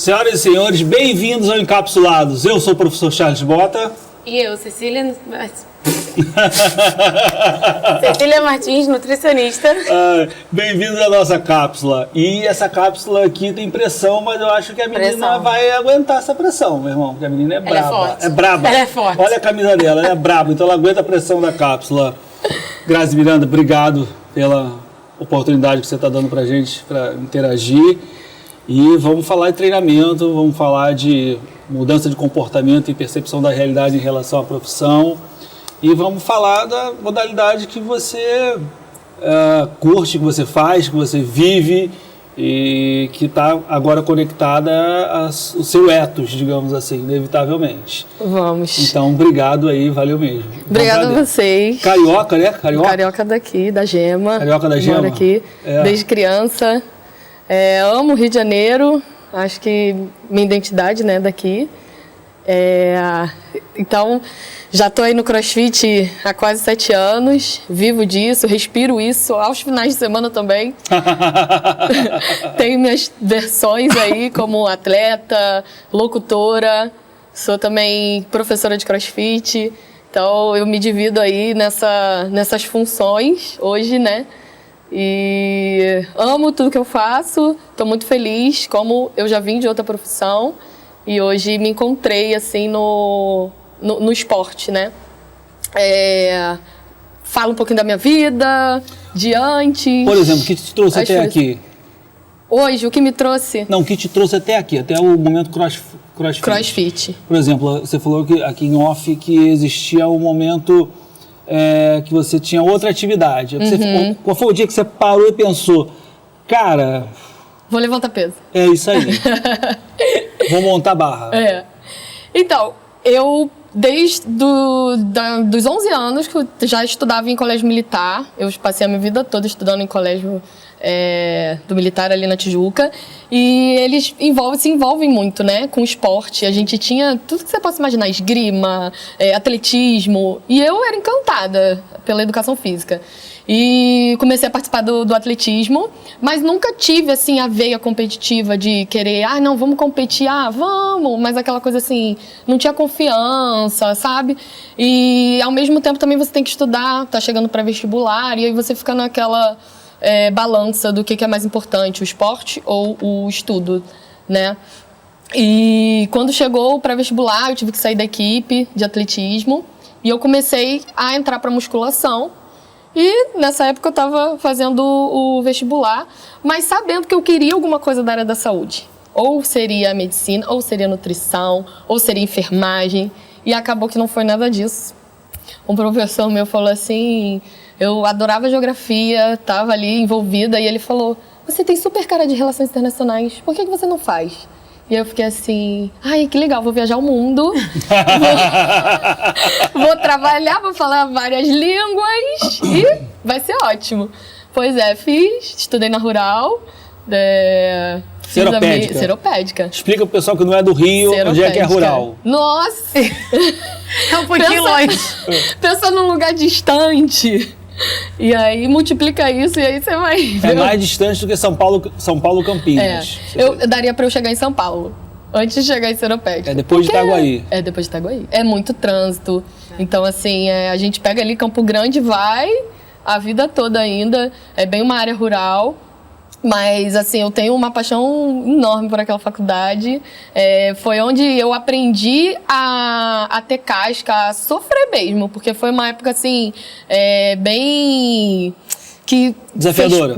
Senhoras e senhores, bem-vindos ao Encapsulados. Eu sou o professor Charles Bota. E eu, Cecília Martins, nutricionista. Bem-vindos à nossa cápsula. E essa cápsula aqui tem pressão, mas eu acho que a menina vai aguentar essa pressão, meu irmão. Porque a menina é braba. Ela é forte. É braba. Ela é forte. Olha a camisa dela, ela é braba, então ela aguenta a pressão da cápsula. Grazi Miranda, obrigado pela oportunidade que você está dando pra gente, para interagir. E vamos falar de treinamento, vamos falar de mudança de comportamento e percepção da realidade em relação à profissão. E vamos falar da modalidade que você curte, que você faz, que você vive e que está agora conectada ao seu ethos, digamos assim, inevitavelmente. Vamos. Então, obrigado aí, valeu mesmo. Obrigado a vocês. Carioca, né? Carioca daqui, da Gema. Carioca da Gema. Moro aqui desde criança. Amo o Rio de Janeiro, acho que minha identidade, né, daqui. Então, já estou aí no CrossFit há quase 7 anos, vivo disso, respiro isso, aos finais de semana também. Tenho minhas versões aí como atleta, locutora, sou também professora de CrossFit, então eu me divido aí nessas funções hoje, né? E amo tudo que eu faço, estou muito feliz, como eu já vim de outra profissão e hoje me encontrei assim no esporte, né? Falo um pouquinho da minha vida, de antes. Por exemplo, o que te trouxe até aqui? Hoje, o que me trouxe? Não, o que te trouxe até aqui, até o momento CrossFit. CrossFit. Por exemplo, você falou que aqui em off que existia um momento que você tinha outra atividade. Qual foi o dia que você parou e pensou, cara... Vou levantar peso. É isso aí. Vou montar barra. Então, eu desde dos 11 anos que eu já estudava em colégio militar. Eu passei a minha vida toda estudando em colégio do militar ali na Tijuca. E eles se envolvem muito, né, com esporte. A gente tinha tudo que você possa imaginar, esgrima, atletismo. E eu era encantada pela educação física. E comecei a participar do atletismo, mas nunca tive, assim, a veia competitiva de querer, não, vamos competir, vamos, mas aquela coisa assim, não tinha confiança, sabe? E, ao mesmo tempo, também você tem que estudar, tá chegando para vestibular, e aí você fica naquela balança do que é mais importante, o esporte ou o estudo, né? E quando chegou o pré-vestibular, eu tive que sair da equipe de atletismo, e eu comecei a entrar para musculação. E nessa época eu estava fazendo o vestibular, mas sabendo que eu queria alguma coisa da área da saúde. Ou seria medicina, ou seria nutrição, ou seria enfermagem. E acabou que não foi nada disso. Um professor meu falou assim, eu adorava geografia, estava ali envolvida, e ele falou, você tem super cara de relações internacionais, por que você não faz? E eu fiquei assim, que legal, vou viajar o mundo, vou trabalhar, vou falar várias línguas e vai ser ótimo. Pois fiz, estudei na Rural, Seropédica. Explica pro pessoal que não é do Rio, onde é que é Rural. Nossa! É um pouquinho longe. Pensa num lugar distante. E aí multiplica isso e aí você vai ver. É mais distante do que São Paulo Campinas. Daria pra eu chegar em São Paulo, antes de chegar em Seropédica. Depois de Itaguaí. Depois de Itaguaí. É muito trânsito. Então, assim, a gente pega ali Campo Grande, vai a vida toda ainda. É bem uma área rural. Mas, assim, eu tenho uma paixão enorme por aquela faculdade. Foi onde eu aprendi a ter casca, a sofrer mesmo. Porque foi uma época, assim, bem...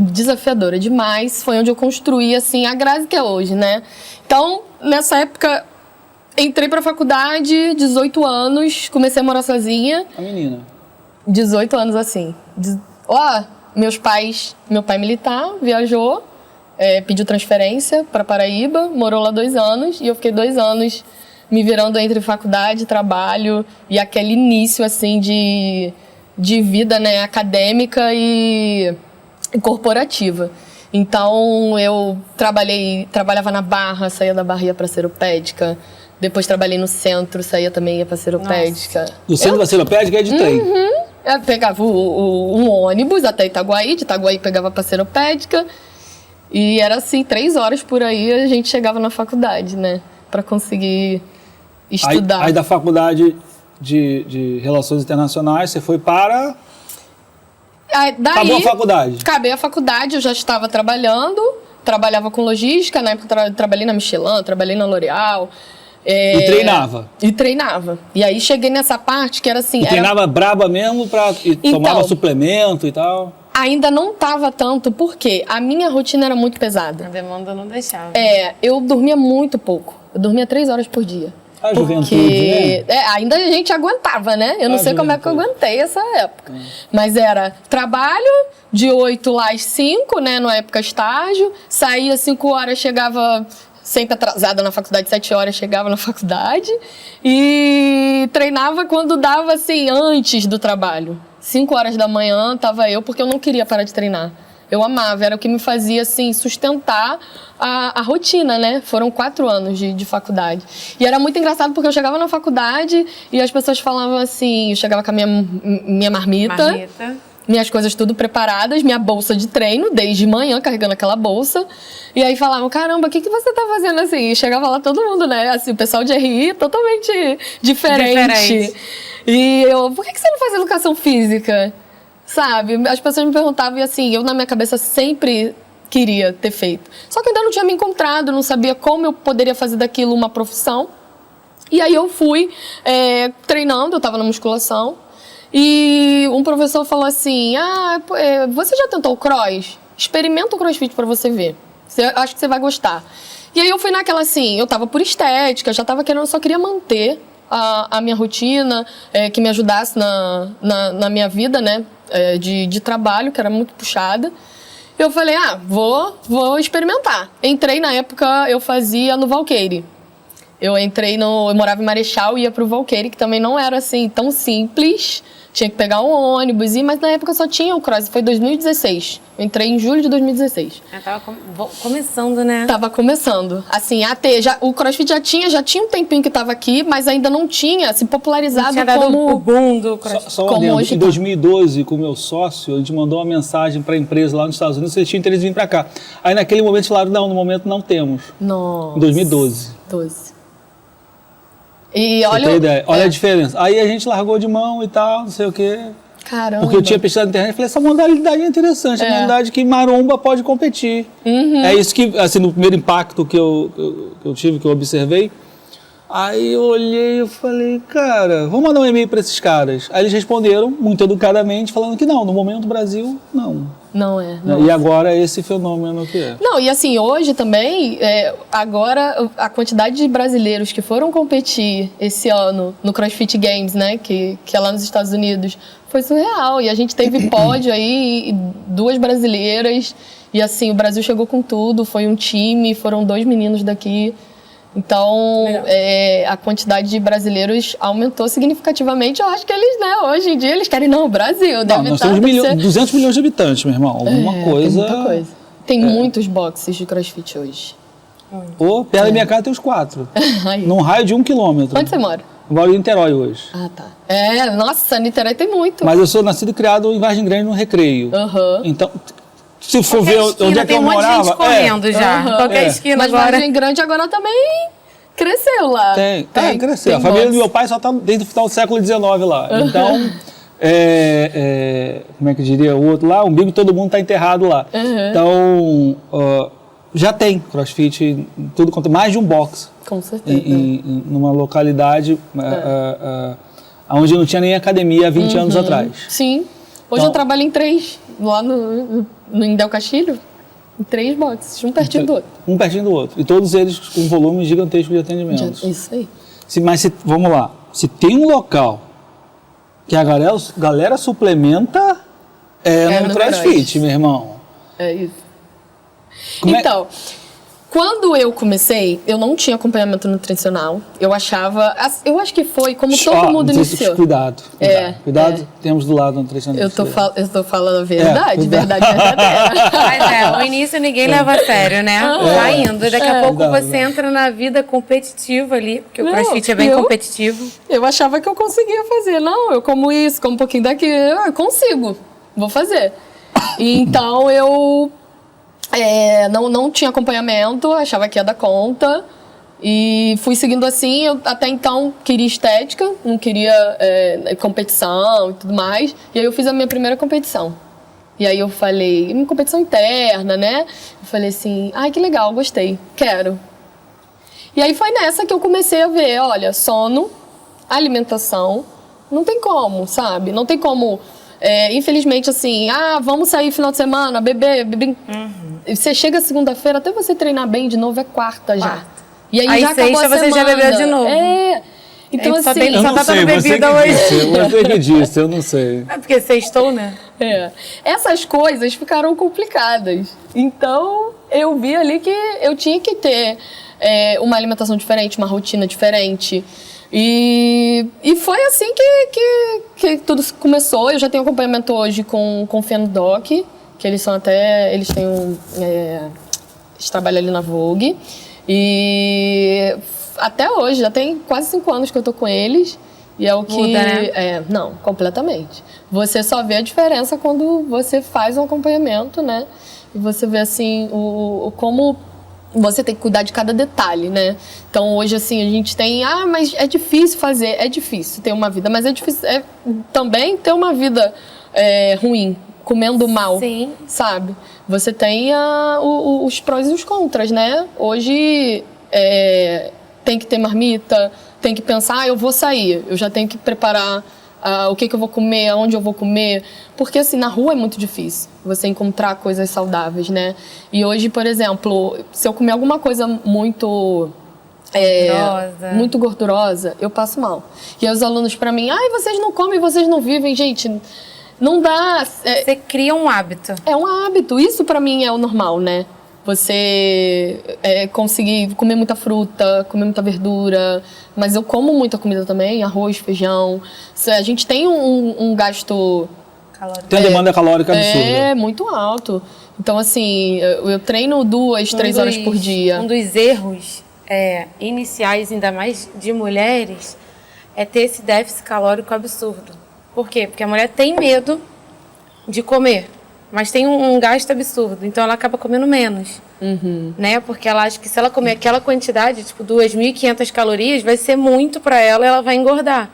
Desafiadora demais. Foi onde eu construí, assim, a Grazi que é hoje, né? Então, nessa época, entrei pra faculdade, 18 anos, comecei a morar sozinha. A menina. 18 anos, assim. Meu pai militar, viajou, pediu transferência para Paraíba, morou lá 2 anos, e eu fiquei 2 anos me virando entre faculdade, trabalho, e aquele início, assim, de vida, né, acadêmica e corporativa. Então, eu trabalhava na Barra, saía da Barra, ia para Seropédica. Depois trabalhei no centro, saía também, ia para Seropédica. Do centro da Seropédica é de trem? Eu pegava um ônibus até Itaguaí, de Itaguaí pegava para Seropédica. E era assim, 3 horas por aí a gente chegava na faculdade, né? Pra conseguir estudar. Aí da faculdade de Relações Internacionais, você foi para... Daí, acabou a faculdade? Acabei a faculdade, eu já estava trabalhando, trabalhava com logística, na época trabalhei na Michelin, trabalhei na L'Oréal. E treinava? E treinava. E aí cheguei nessa parte que era assim... treinava braba mesmo, tomava suplemento e tal? Ainda não tava tanto, porque a minha rotina era muito pesada. A demanda não deixava. Eu dormia muito pouco. Eu dormia 3 horas por dia. A juventude, né? Ainda a gente aguentava, né? Eu não sei como é que eu aguentei essa época. Mas era trabalho de 8 lá às 5, né? Na época estágio. Saía 5 horas, chegava sempre atrasada na faculdade, 7 horas chegava na faculdade. E treinava quando dava, assim, antes do trabalho. 5 horas da manhã tava eu, porque eu não queria parar de treinar. Eu amava, era o que me fazia, assim, sustentar a rotina, né? Foram 4 anos de faculdade. E era muito engraçado, porque eu chegava na faculdade e as pessoas falavam assim... Eu chegava com a minha marmita, minhas coisas tudo preparadas, minha bolsa de treino, desde manhã, carregando aquela bolsa. E aí falavam, caramba, o que você tá fazendo assim? E chegava lá todo mundo, né? Assim, o pessoal de RI totalmente diferente. E eu, por que você não faz educação física? Sabe? As pessoas me perguntavam e assim, eu na minha cabeça sempre queria ter feito. Só que eu ainda não tinha me encontrado, não sabia como eu poderia fazer daquilo uma profissão. E aí eu fui treinando, eu estava na musculação. E um professor falou assim, você já tentou o cross? Experimenta o crossfit para você ver. Acho que você vai gostar. E aí eu fui naquela assim, eu estava por estética, já estava querendo, eu só queria manter a minha rotina, que me ajudasse na minha vida, né? De trabalho, que era muito puxada. Eu falei, vou experimentar. Entrei, na época, eu fazia no Valqueire. Eu morava em Marechal e ia pro Valqueire, que também não era assim tão simples. Tinha que pegar um ônibus, mas na época só tinha o cross, foi 2016. Eu entrei em julho de 2016. Tava começando, né? Tava começando. Assim, o CrossFit já tinha um tempinho que tava aqui, mas ainda não tinha se popularizado como o boom do CrossFit. Só como hoje. Em 2012, com o meu sócio, a gente mandou uma mensagem para a empresa lá nos Estados Unidos, eles tinham interesse em vir para cá. Aí naquele momento falaram, não, no momento não temos. Nossa. Em 2012. E olha a diferença. Aí a gente largou de mão e tal, não sei o quê. Caramba. Porque eu tinha pesquisado na internet e falei, essa modalidade é interessante, é uma modalidade que maromba pode competir. Uhum. É isso que, assim, no primeiro impacto que eu tive, que eu observei, aí eu olhei e falei, cara, vamos mandar um e-mail para esses caras. Aí eles responderam, muito educadamente, falando que não, no momento do Brasil, não. Não é. E agora é esse fenômeno que é. Não, e assim, hoje também, agora a quantidade de brasileiros que foram competir esse ano no CrossFit Games, né, que é lá nos Estados Unidos, foi surreal. E a gente teve pódio aí, 2 brasileiras, e assim, o Brasil chegou com tudo, foi um time, foram 2 meninos daqui. Então, a quantidade de brasileiros aumentou significativamente. Eu acho que eles, né, hoje em dia, eles querem, o Brasil. Nós temos 200 milhões de habitantes, meu irmão. Alguma coisa... Tem muita coisa. Tem muitos boxes de CrossFit hoje. Perto da minha casa tem uns 4. Num raio de 1 quilômetro. Onde você mora? Eu moro em Niterói hoje. Ah, tá. Nossa, Niterói tem muito. Mas eu sou nascido e criado em Vargem Grande, no Recreio. Então... Se for ver onde é que eu morava... Tem um monte de gente correndo já. Qualquer esquina agora... Mas Vargem Grande agora também cresceu lá. Cresceu. A família do meu pai só está desde o final do século XIX lá. Então, como é que diria o outro lá? O umbigo de todo mundo está enterrado lá. Então, já tem CrossFit, tudo quanto mais de um box. Com certeza. Numa localidade onde não tinha nem academia há 20 anos atrás. Sim. Hoje eu trabalho em 3, lá no Indel Castilho, em 3 boxes, um pertinho do outro. Um pertinho do outro. E todos eles com volume gigantesco de atendimentos. Isso aí. Mas vamos lá, se tem um local que a galera suplementa, no CrossFit, meu irmão. É isso. Então... Quando eu comecei, eu não tinha acompanhamento nutricional. Eu acho que foi como todo mundo iniciou. Cuidado. Temos do lado nutricionista. Eu estou falando a verdade, verdade verdadeira. Mas no início ninguém leva a sério, né? Tá indo. Daqui a pouco você entra na vida competitiva ali, porque o CrossFit é bem competitivo. Eu achava que eu conseguia fazer. Não, eu como isso, como um pouquinho daqui. Eu consigo, vou fazer. E então não tinha acompanhamento, achava que ia dar conta. E fui seguindo assim. Eu até então queria estética, não queria competição e tudo mais. E aí eu fiz a minha primeira competição. E aí eu falei, uma competição interna, né? Eu falei assim, ai, que legal, gostei, quero. E aí foi nessa que eu comecei a ver, olha, sono, alimentação, não tem como, sabe? Não tem como, infelizmente, assim, vamos sair final de semana, beber. Você chega segunda-feira, até você treinar bem de novo, é quarta já. E aí já acabou a semana. Você já bebeu de novo. Então, assim... Eu não sei, você que disse, eu não sei. É porque sextou, né? Essas coisas ficaram complicadas. Então, eu vi ali que eu tinha que ter uma alimentação diferente, uma rotina diferente. E foi assim que tudo começou. Eu já tenho acompanhamento hoje com o Fendoc, que eles têm eles trabalham ali na Vogue. E até hoje, já tem quase 5 anos que eu tô com eles. E é o que... Muda, né? Não, completamente. Você só vê a diferença quando você faz um acompanhamento, né? E você vê, assim, como você tem que cuidar de cada detalhe, né? Então, hoje, assim, a gente tem... mas é difícil fazer. É difícil ter uma vida, mas é difícil também ter uma vida ruim, comendo mal, Sim. sabe? Você tem os prós e os contras, né? Hoje... tem que ter marmita, tem que pensar, eu vou sair, eu já tenho que preparar o que eu vou comer, aonde eu vou comer, porque assim, na rua é muito difícil você encontrar coisas saudáveis, né? E hoje, por exemplo, se eu comer alguma coisa muito gordurosa, eu passo mal. E aí os alunos pra mim, vocês não comem, vocês não vivem, gente, não dá. Você cria um hábito. É um hábito, isso pra mim é o normal, né? Você conseguir comer muita fruta, comer muita verdura. Mas eu como muita comida também, arroz, feijão. A gente tem um gasto... Calórico. Tem uma demanda calórica absurda. Muito alto. Então, assim, eu treino 2, 3 horas por dia. Um dos erros iniciais, ainda mais de mulheres, é ter esse déficit calórico absurdo. Por quê? Porque a mulher tem medo de comer. Mas tem um gasto absurdo, então ela acaba comendo menos, né? Porque ela acha que se ela comer aquela quantidade, tipo 2.500 calorias, vai ser muito para ela e ela vai engordar.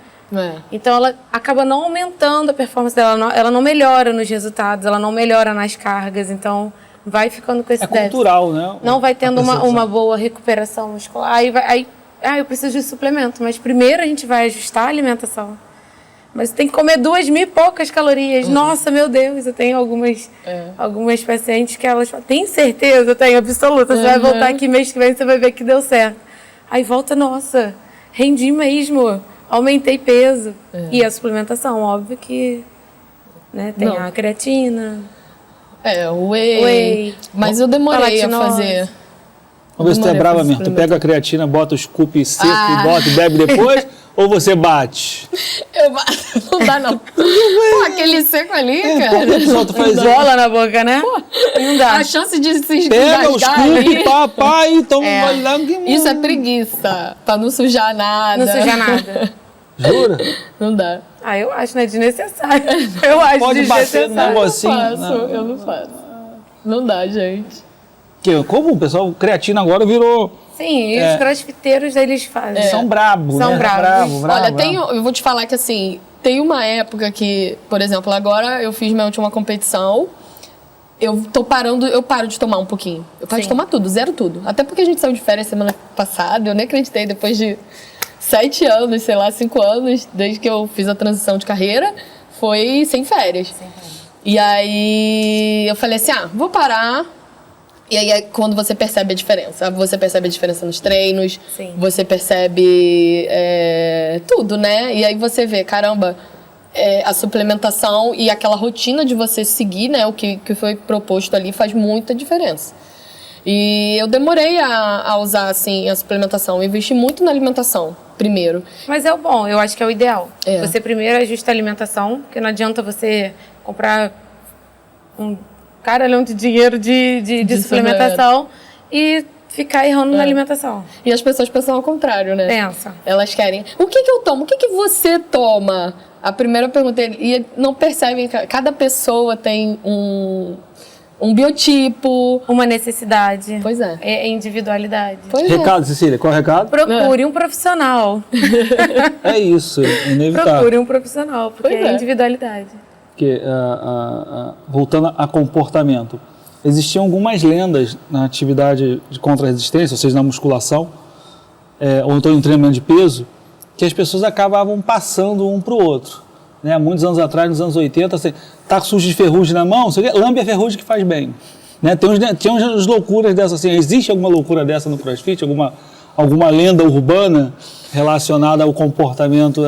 Então ela acaba não aumentando a performance dela, ela não melhora nos resultados, ela não melhora nas cargas, então vai ficando com esse déficit. Cultural, né? Não vai tendo uma boa recuperação muscular. Aí eu preciso de suplemento, mas primeiro a gente vai ajustar a alimentação. Mas você tem que comer 2.000 e poucas calorias. Nossa, meu Deus, eu tenho algumas pacientes que elas falam, tem certeza? Eu tenho absoluta. Você vai voltar aqui mês que vem, você vai ver que deu certo. Aí volta, nossa, rendi mesmo, aumentei peso. E a suplementação, óbvio que tem a creatina. O whey. Mas eu demorei a fazer. Vamos ver se tu é brava mesmo. Tu pega a creatina, bota o scoop seco e bota e bebe depois? Ou você bate? Eu bato, não dá não. Aquele seco ali, cara. Tu faz bola na boca, né? Não dá. A chance de se pega o scoop, papai, e toma Isso é preguiça, pra não sujar nada. Não sujar nada. Jura? Não dá. Eu acho, né? Desnecessário. Eu acho Pode bater no negocinho. Eu não faço. Não dá, gente. Como o pessoal, creatina agora virou... Sim, e os crossfiteiros, eles fazem. São brabos, né? Bravos. Olha, eu vou te falar que assim, tem uma época que, por exemplo, agora eu fiz minha última competição, eu paro de tomar um pouquinho. Eu paro de tomar tudo, zero tudo. Até porque a gente saiu de férias semana passada, eu nem acreditei, depois de 7 anos, sei lá, 5 anos, desde que eu fiz a transição de carreira, foi sem férias. E aí eu falei assim, vou parar. E aí é quando você percebe a diferença. Você percebe a diferença nos treinos, você percebe tudo, né? E aí você vê, caramba, a suplementação e aquela rotina de você seguir, né? O que foi proposto ali faz muita diferença. E eu demorei a usar, assim, a suplementação. Eu investi muito na alimentação, primeiro. Mas é o bom, eu acho que é o ideal. Você primeiro ajusta a alimentação, porque não adianta você comprar um caralhão de dinheiro de suplementação e ficar errando na alimentação. E as pessoas pensam ao contrário, né? Pensa. Elas querem, o que eu tomo? O que você toma? A primeira pergunta, e não percebem, cada pessoa tem um biotipo. Uma necessidade. Pois é. É individualidade. Pois é. Recado, Cecília, qual é o recado? Procure um profissional. É isso, inevitável. Procure um profissional, porque Pois é é. individualidade. Porque, voltando a comportamento, existiam algumas lendas na atividade de contra-resistência, ou seja, na musculação, ou então em treinamento de peso, que as pessoas acabavam passando um para o outro. Né? Muitos anos atrás, nos anos 80, assim, tá sujo de ferrugem na mão, lambe a ferrugem que faz bem. Né? Tem umas loucuras dessas, assim, existe alguma loucura dessa no CrossFit? Alguma lenda urbana relacionada ao comportamento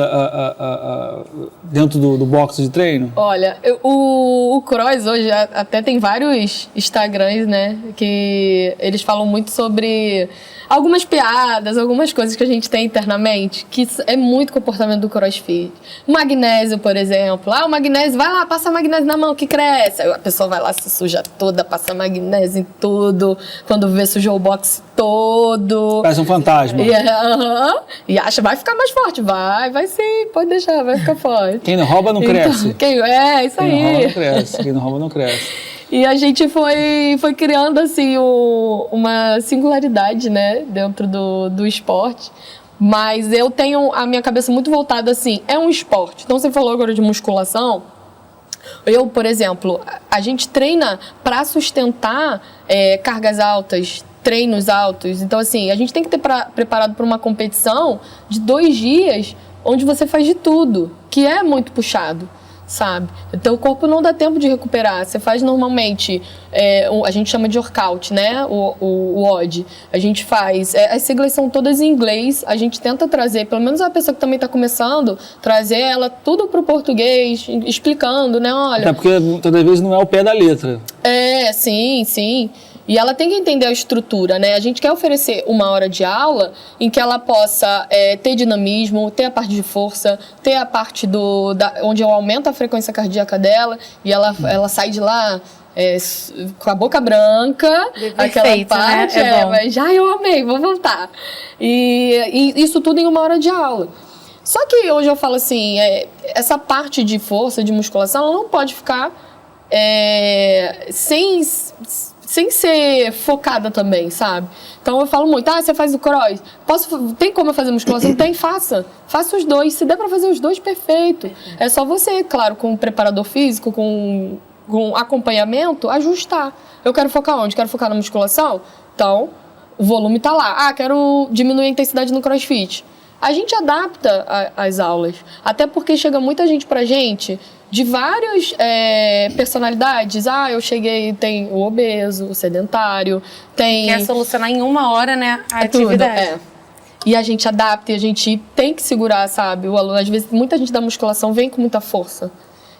dentro do box de treino? Olha, o Cross hoje até tem vários Instagrams, né? Que eles falam muito sobre algumas piadas, algumas coisas que a gente tem internamente, que é muito comportamento do CrossFit. Magnésio, por exemplo. O magnésio, vai lá, passa magnésio na mão que cresce. Aí a pessoa vai lá, se suja toda, passa magnésio em tudo. Quando vê, sujou o box todo. Parece um fantasma. E acha, vai ficar mais forte. Vai sim, pode deixar, vai ficar forte. Quem não rouba não cresce. Isso aí. Quem não rouba não cresce. Quem não rouba não cresce. E a gente foi criando, assim, uma singularidade, né, dentro do esporte. Mas eu tenho a minha cabeça muito voltada, assim, é um esporte. Então, você falou agora de musculação. Eu, por exemplo, a gente treina para sustentar cargas altas, treinos altos. Então, assim, a gente tem que ter preparado para uma competição de 2 dias, onde você faz de tudo, que é muito puxado, sabe? Então, o corpo não dá tempo de recuperar. Você faz normalmente, a gente chama de workout, né? O WOD. A gente faz, as siglas são todas em inglês, a gente tenta trazer, pelo menos a pessoa que também está começando, trazer ela tudo para o português, explicando, né? Olha... Até porque, toda vez, não é o pé da letra. Sim. E ela tem que entender a estrutura, né? A gente quer oferecer 1 hora de aula em que ela possa ter dinamismo, ter a parte de força, ter a parte onde eu aumento a frequência cardíaca dela e ela sai de lá com a boca branca, aquela parte, né? mas já eu amei, vou voltar. E isso tudo em 1 hora de aula. Só que hoje eu falo assim, essa parte de força, de musculação, ela não pode ficar sem ser focada também, sabe? Então eu falo muito, você faz o cross, tem como eu fazer musculação? Tem, faça os 2, se der pra fazer os 2, perfeito. É só você, claro, com um preparador físico, com acompanhamento, ajustar. Eu quero focar onde? Quero focar na musculação? Então, o volume tá lá. Quero diminuir a intensidade no CrossFit. A gente adapta as aulas, até porque chega muita gente pra gente de várias personalidades. Eu cheguei, tem o obeso, o sedentário, tem... Quer solucionar em 1 hora, né, a atividade. Tudo, E a gente adapta e a gente tem que segurar, sabe? O aluno, às vezes, muita gente da musculação vem com muita força.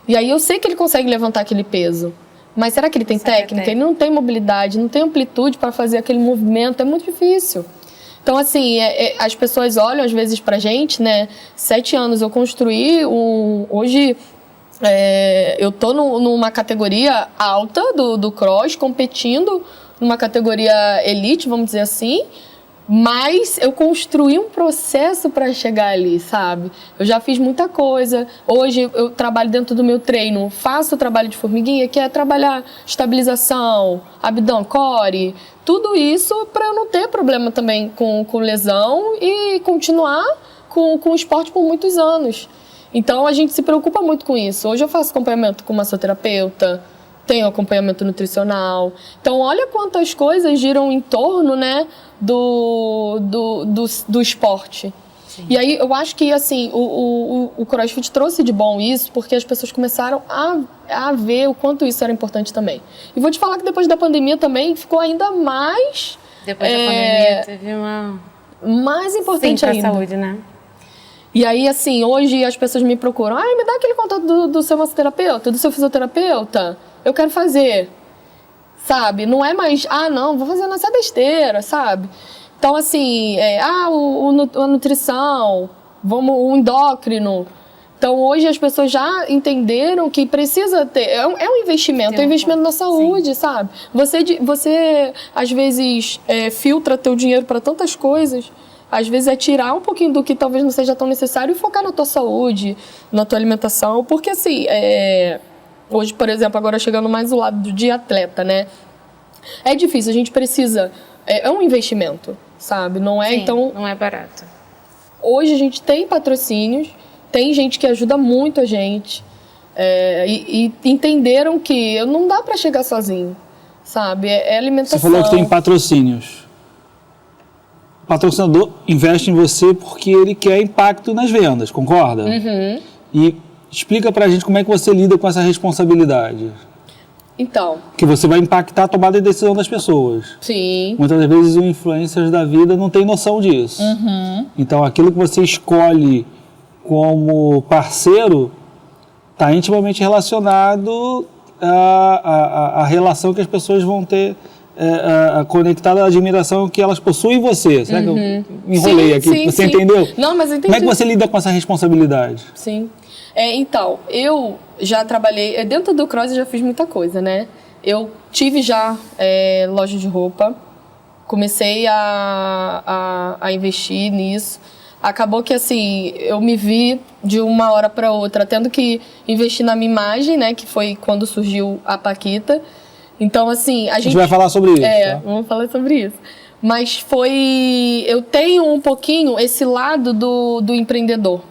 E aí eu sei que ele consegue levantar aquele peso. Mas será que ele tem técnica? Ele não tem mobilidade, não tem amplitude para fazer aquele movimento, é muito difícil. Então, assim, as pessoas olham às vezes pra gente, né? 7 anos eu construí hoje... eu tô numa categoria alta do cross, competindo numa categoria elite, vamos dizer assim, mas eu construí um processo para chegar ali, sabe? Eu já fiz muita coisa. Hoje eu trabalho dentro do meu treino, faço o trabalho de formiguinha, que é trabalhar estabilização, abdômen, core, tudo isso para eu não ter problema também com lesão e continuar com o esporte por muitos anos. Então, a gente se preocupa muito com isso. Hoje eu faço acompanhamento com massoterapeuta, tenho acompanhamento nutricional. Então, olha quantas coisas giram em torno, né, do esporte. Sim. E aí, eu acho que, assim, o CrossFit trouxe de bom isso, porque as pessoas começaram a ver o quanto isso era importante também. E vou te falar que depois da pandemia também ficou ainda mais... Depois da pandemia teve mais importante ainda. Pra saúde, né? E aí, assim, hoje as pessoas me procuram. Me dá aquele contato do seu massoterapeuta, do seu fisioterapeuta. Eu quero fazer. Sabe? Não é mais, não, vou fazer nessa besteira, sabe? Então, assim, a nutrição, o endócrino. Então, hoje as pessoas já entenderam que precisa ter... É um investimento, é um investimento na saúde, sim, sabe? Você às vezes, filtra teu dinheiro para tantas coisas. Às vezes é tirar um pouquinho do que talvez não seja tão necessário e focar na tua saúde, na tua alimentação. Porque, assim, Hoje, por exemplo, agora chegando mais do lado de atleta, né? É difícil, a gente precisa... É um investimento, sabe? Não é, Sim, então... não é barato. Hoje a gente tem patrocínios, tem gente que ajuda muito a gente. E entenderam que não dá para chegar sozinho, sabe? É alimentação. Você falou que tem patrocínios. O patrocinador investe em você porque ele quer impacto nas vendas, concorda? Uhum. E explica pra gente como é que você lida com essa responsabilidade. Então. Que você vai impactar a tomada de decisão das pessoas. Sim. Muitas das vezes os influencers da vida não têm noção disso. Uhum. Então aquilo que você escolhe como parceiro está intimamente relacionado à relação que as pessoas vão ter conectada à admiração que elas possuem em você. Será que eu me enrolei aqui? Sim, você sim. entendeu? Não, mas eu entendi. Como é que você lida com essa responsabilidade? Sim. Então, eu já trabalhei... Dentro do Cross eu já fiz muita coisa, né? Eu tive já loja de roupa. Comecei a investir nisso. Acabou que, assim, eu me vi de uma hora para outra tendo que investir na minha imagem, né? Que foi quando surgiu a Paquita. Então, assim, a gente vai falar sobre isso, tá? Vamos falar sobre isso. Mas eu tenho um pouquinho esse lado do empreendedor.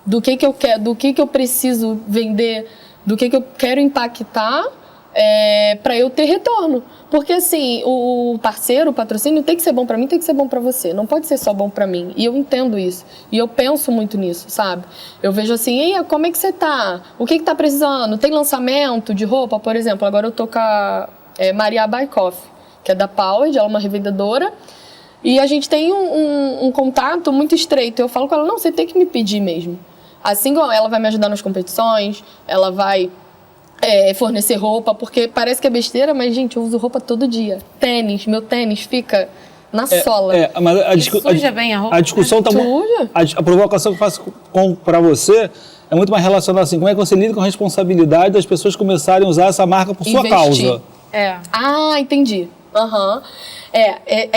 Do que eu quero, do que eu preciso vender, do que eu quero impactar para eu ter retorno. Porque, assim, o parceiro, o patrocínio tem que ser bom para mim, tem que ser bom para você. Não pode ser só bom para mim. E eu entendo isso. E eu penso muito nisso, sabe? Eu vejo assim, ei, como é que você tá? O que tá precisando? Tem lançamento de roupa, por exemplo? Agora eu tô com a Maria Baikoff, que é da Power, ela é uma revendedora. E a gente tem um contato muito estreito. Eu falo com ela, não, você tem que me pedir mesmo. Assim como ela vai me ajudar nas competições, ela vai fornecer roupa, porque parece que é besteira, mas, gente, eu uso roupa todo dia. Meu tênis fica na sola. Mas suja bem a roupa. A discussão tá Suja. A provocação que eu faço para você é muito mais relacionada assim, como é que você lida com a responsabilidade das pessoas começarem a usar essa marca por sua causa. Ah, entendi. Aham.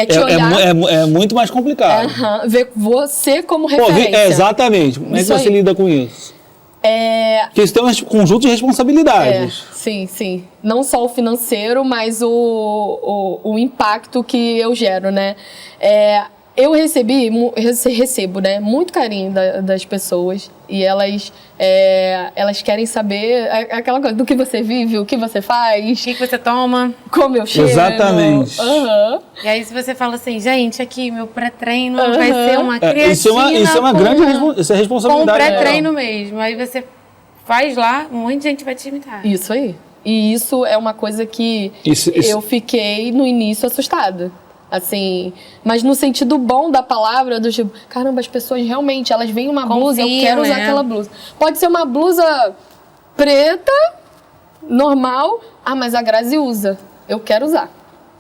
Te olhar... É muito mais complicado. Ver você como referência. Exatamente. Como é que você lida com isso? Porque isso tem um conjunto de responsabilidades. Sim. Não só o financeiro, mas o impacto que eu gero, né? Eu recebo, né, muito carinho das pessoas e elas querem saber aquela coisa do que você vive, o que você faz, o que você toma, como eu cheiro. Exatamente. E aí se você fala assim, gente, aqui meu pré-treino vai ser uma creatina isso é uma grande responsabilidade. Com pré-treino mesmo. Aí você faz lá, um monte de gente vai te imitar. Isso aí. E isso é uma coisa que eu fiquei no início assustada. Assim, mas no sentido bom da palavra, do tipo, caramba, as pessoas realmente, elas veem uma blusa, eu quero usar aquela blusa. Pode ser uma blusa preta, normal, mas a Grazi usa, eu quero usar.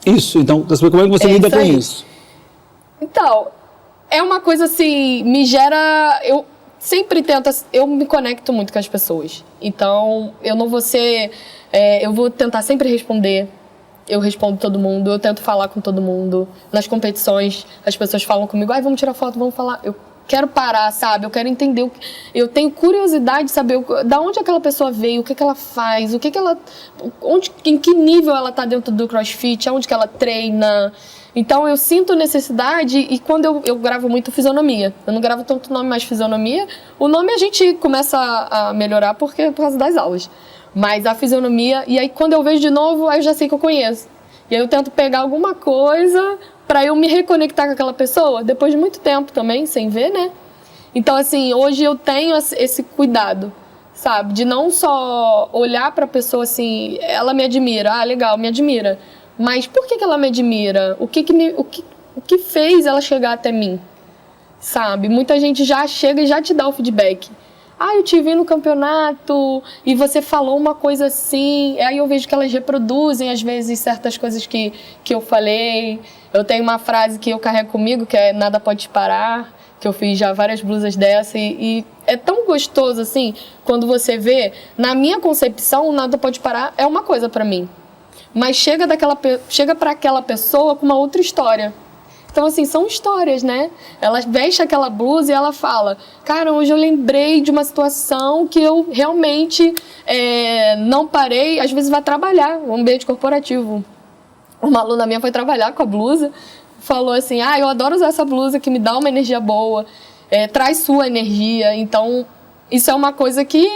Isso, então, como é que você lida com isso? Então, é uma coisa assim, me gera, eu sempre tento, eu me conecto muito com as pessoas. Então, eu não vou ser, eu vou tentar sempre responder. Eu respondo todo mundo, eu tento falar com todo mundo. Nas competições, as pessoas falam comigo, vamos tirar foto, vamos falar. Eu quero parar, sabe? Eu quero entender. Eu tenho curiosidade de saber da onde aquela pessoa veio, o que ela faz, em que nível ela está dentro do CrossFit, aonde que ela treina. Então, eu sinto necessidade e quando eu gravo muito fisionomia. Eu não gravo tanto nome, mas fisionomia. O nome a gente começa a melhorar por causa das aulas. Mas a fisionomia, e aí quando eu vejo de novo, aí eu já sei que eu conheço. E aí eu tento pegar alguma coisa pra eu me reconectar com aquela pessoa, depois de muito tempo também, sem ver, né? Então, assim, hoje eu tenho esse cuidado, sabe? De não só olhar pra pessoa assim, ela me admira, legal, me admira. Mas por que ela me admira? O que fez ela chegar até mim? Sabe? Muita gente já chega e já te dá o feedback. Eu te vi no campeonato e você falou uma coisa assim. Aí eu vejo que elas reproduzem, às vezes, certas coisas que eu falei. Eu tenho uma frase que eu carrego comigo, que é nada pode te parar, que eu fiz já várias blusas dessa. E é tão gostoso, assim, quando você vê, na minha concepção, nada pode parar é uma coisa pra mim. Mas chega para aquela pessoa com uma outra história. Então, assim, são histórias, né? Ela veste aquela blusa e ela fala, cara, hoje eu lembrei de uma situação que eu realmente não parei, às vezes vai trabalhar, um ambiente corporativo. Uma aluna minha foi trabalhar com a blusa, falou assim, eu adoro usar essa blusa que me dá uma energia boa, traz sua energia. Então, isso é uma coisa que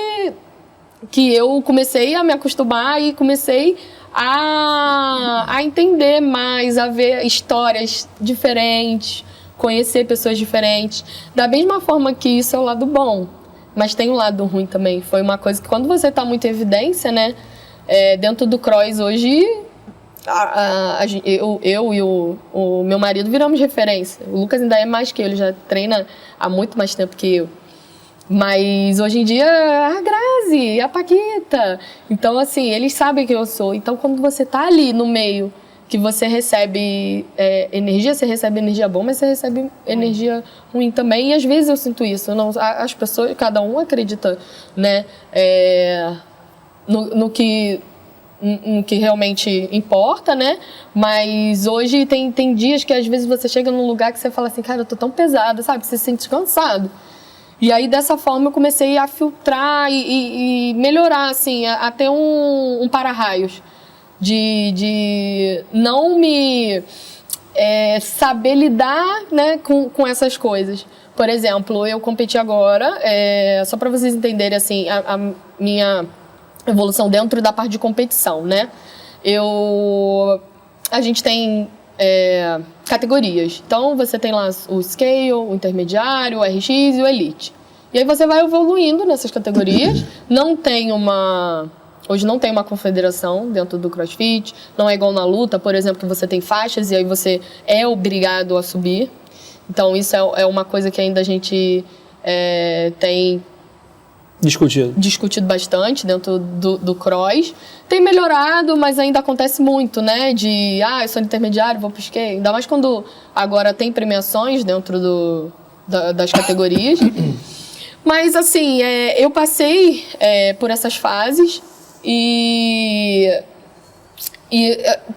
eu comecei a me acostumar e comecei a entender mais, a ver histórias diferentes, conhecer pessoas diferentes. Da mesma forma que isso é o lado bom, mas tem um lado ruim também. Foi uma coisa que quando você está muito em evidência, né? Dentro do CROIS hoje, eu e o meu marido viramos referência. O Lucas ainda é mais que eu, ele já treina há muito mais tempo que eu. Mas hoje em dia, a Grazi, a Paquita. Então, assim, eles sabem quem eu sou. Então, quando você tá ali no meio, que você recebe energia, você recebe energia boa, mas você recebe energia ruim também. E às vezes eu sinto isso. As pessoas, cada um acredita, né, no que realmente importa, né? Mas hoje tem dias que às vezes você chega num lugar que você fala assim, cara, eu tô tão pesada, sabe? Você se sente cansado. E aí, dessa forma, eu comecei a filtrar e melhorar, assim, a ter um para-raios. De não me saber lidar, né, com essas coisas. Por exemplo, eu competi agora, só para vocês entenderem, assim, a minha evolução dentro da parte de competição, né? A gente tem categorias. Então, você tem lá o Scale, o Intermediário, o RX e o Elite. E aí você vai evoluindo nessas categorias. Hoje não tem uma confederação dentro do CrossFit. Não é igual na luta, por exemplo, que você tem faixas e aí você é obrigado a subir. Então, isso é uma coisa que ainda a gente tem discutido bastante dentro do cross. Tem melhorado, mas ainda acontece muito, né? Eu sou intermediário, vou pro skate. Ainda mais quando agora tem premiações dentro das categorias. Mas, assim, eu passei por essas fases e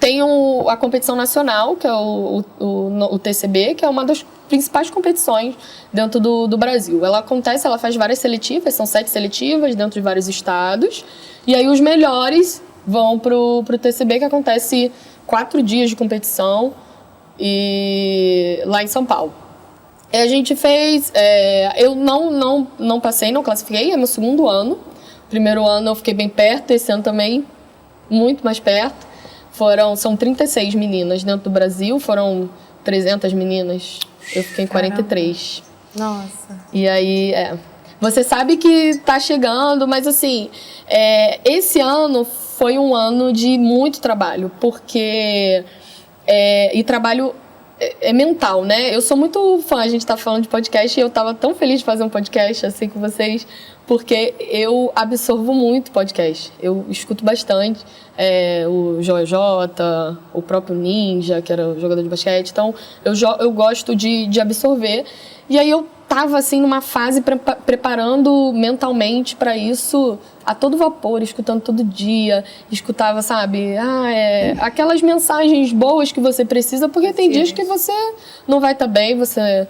tenho a competição nacional, que é o TCB, que é uma das principais competições dentro do Brasil. Ela faz várias seletivas, são 7 seletivas dentro de vários estados, e aí os melhores vão pro TCB, que acontece 4 dias de competição lá em São Paulo. A gente fez, eu não passei, não classifiquei, é meu segundo ano. Primeiro ano eu fiquei bem perto, esse ano também muito mais perto. São 36 meninas dentro do Brasil, foram 300 meninas, eu fiquei em 43. Nossa. E aí, você sabe que tá chegando, mas assim, esse ano foi um ano de muito trabalho, porque, e trabalho mental, né? Eu sou muito fã, a gente tá falando de podcast e eu tava tão feliz de fazer um podcast assim com vocês, porque eu absorvo muito podcast. Eu escuto bastante o Joel J, o próprio Ninja, que era o jogador de basquete. Então, eu gosto de absorver. E aí eu tava, assim, numa fase preparando mentalmente para isso a todo vapor, escutando todo dia. Escutava, sabe, aquelas mensagens boas que você precisa, porque tem dias que você não vai estar bem, você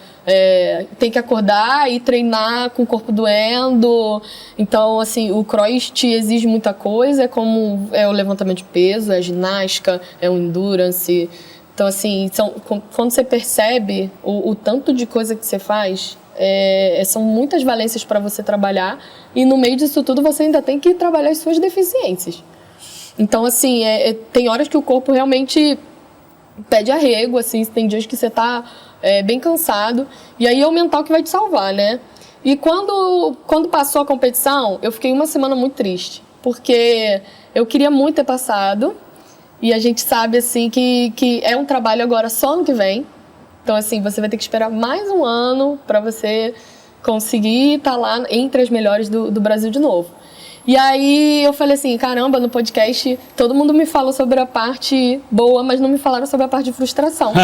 tem que acordar e treinar com o corpo doendo. Então, assim, o cross te exige muita coisa, como o levantamento de peso, a ginástica, o endurance. Então, assim, quando você percebe o tanto de coisa que você faz, são muitas valências para você trabalhar, e no meio disso tudo você ainda tem que trabalhar as suas deficiências. Então, assim, tem horas que o corpo realmente pede arrego, assim, tem dias que você está bem cansado, e aí é o mental que vai te salvar, né? E quando passou a competição, eu fiquei uma semana muito triste, porque eu queria muito ter passado, e a gente sabe, assim, que é um trabalho agora só ano que vem. Então, assim, você vai ter que esperar mais um ano para você conseguir estar lá entre as melhores do Brasil de novo. E aí eu falei assim, caramba, no podcast todo mundo me fala sobre a parte boa, mas não me falaram sobre a parte de frustração.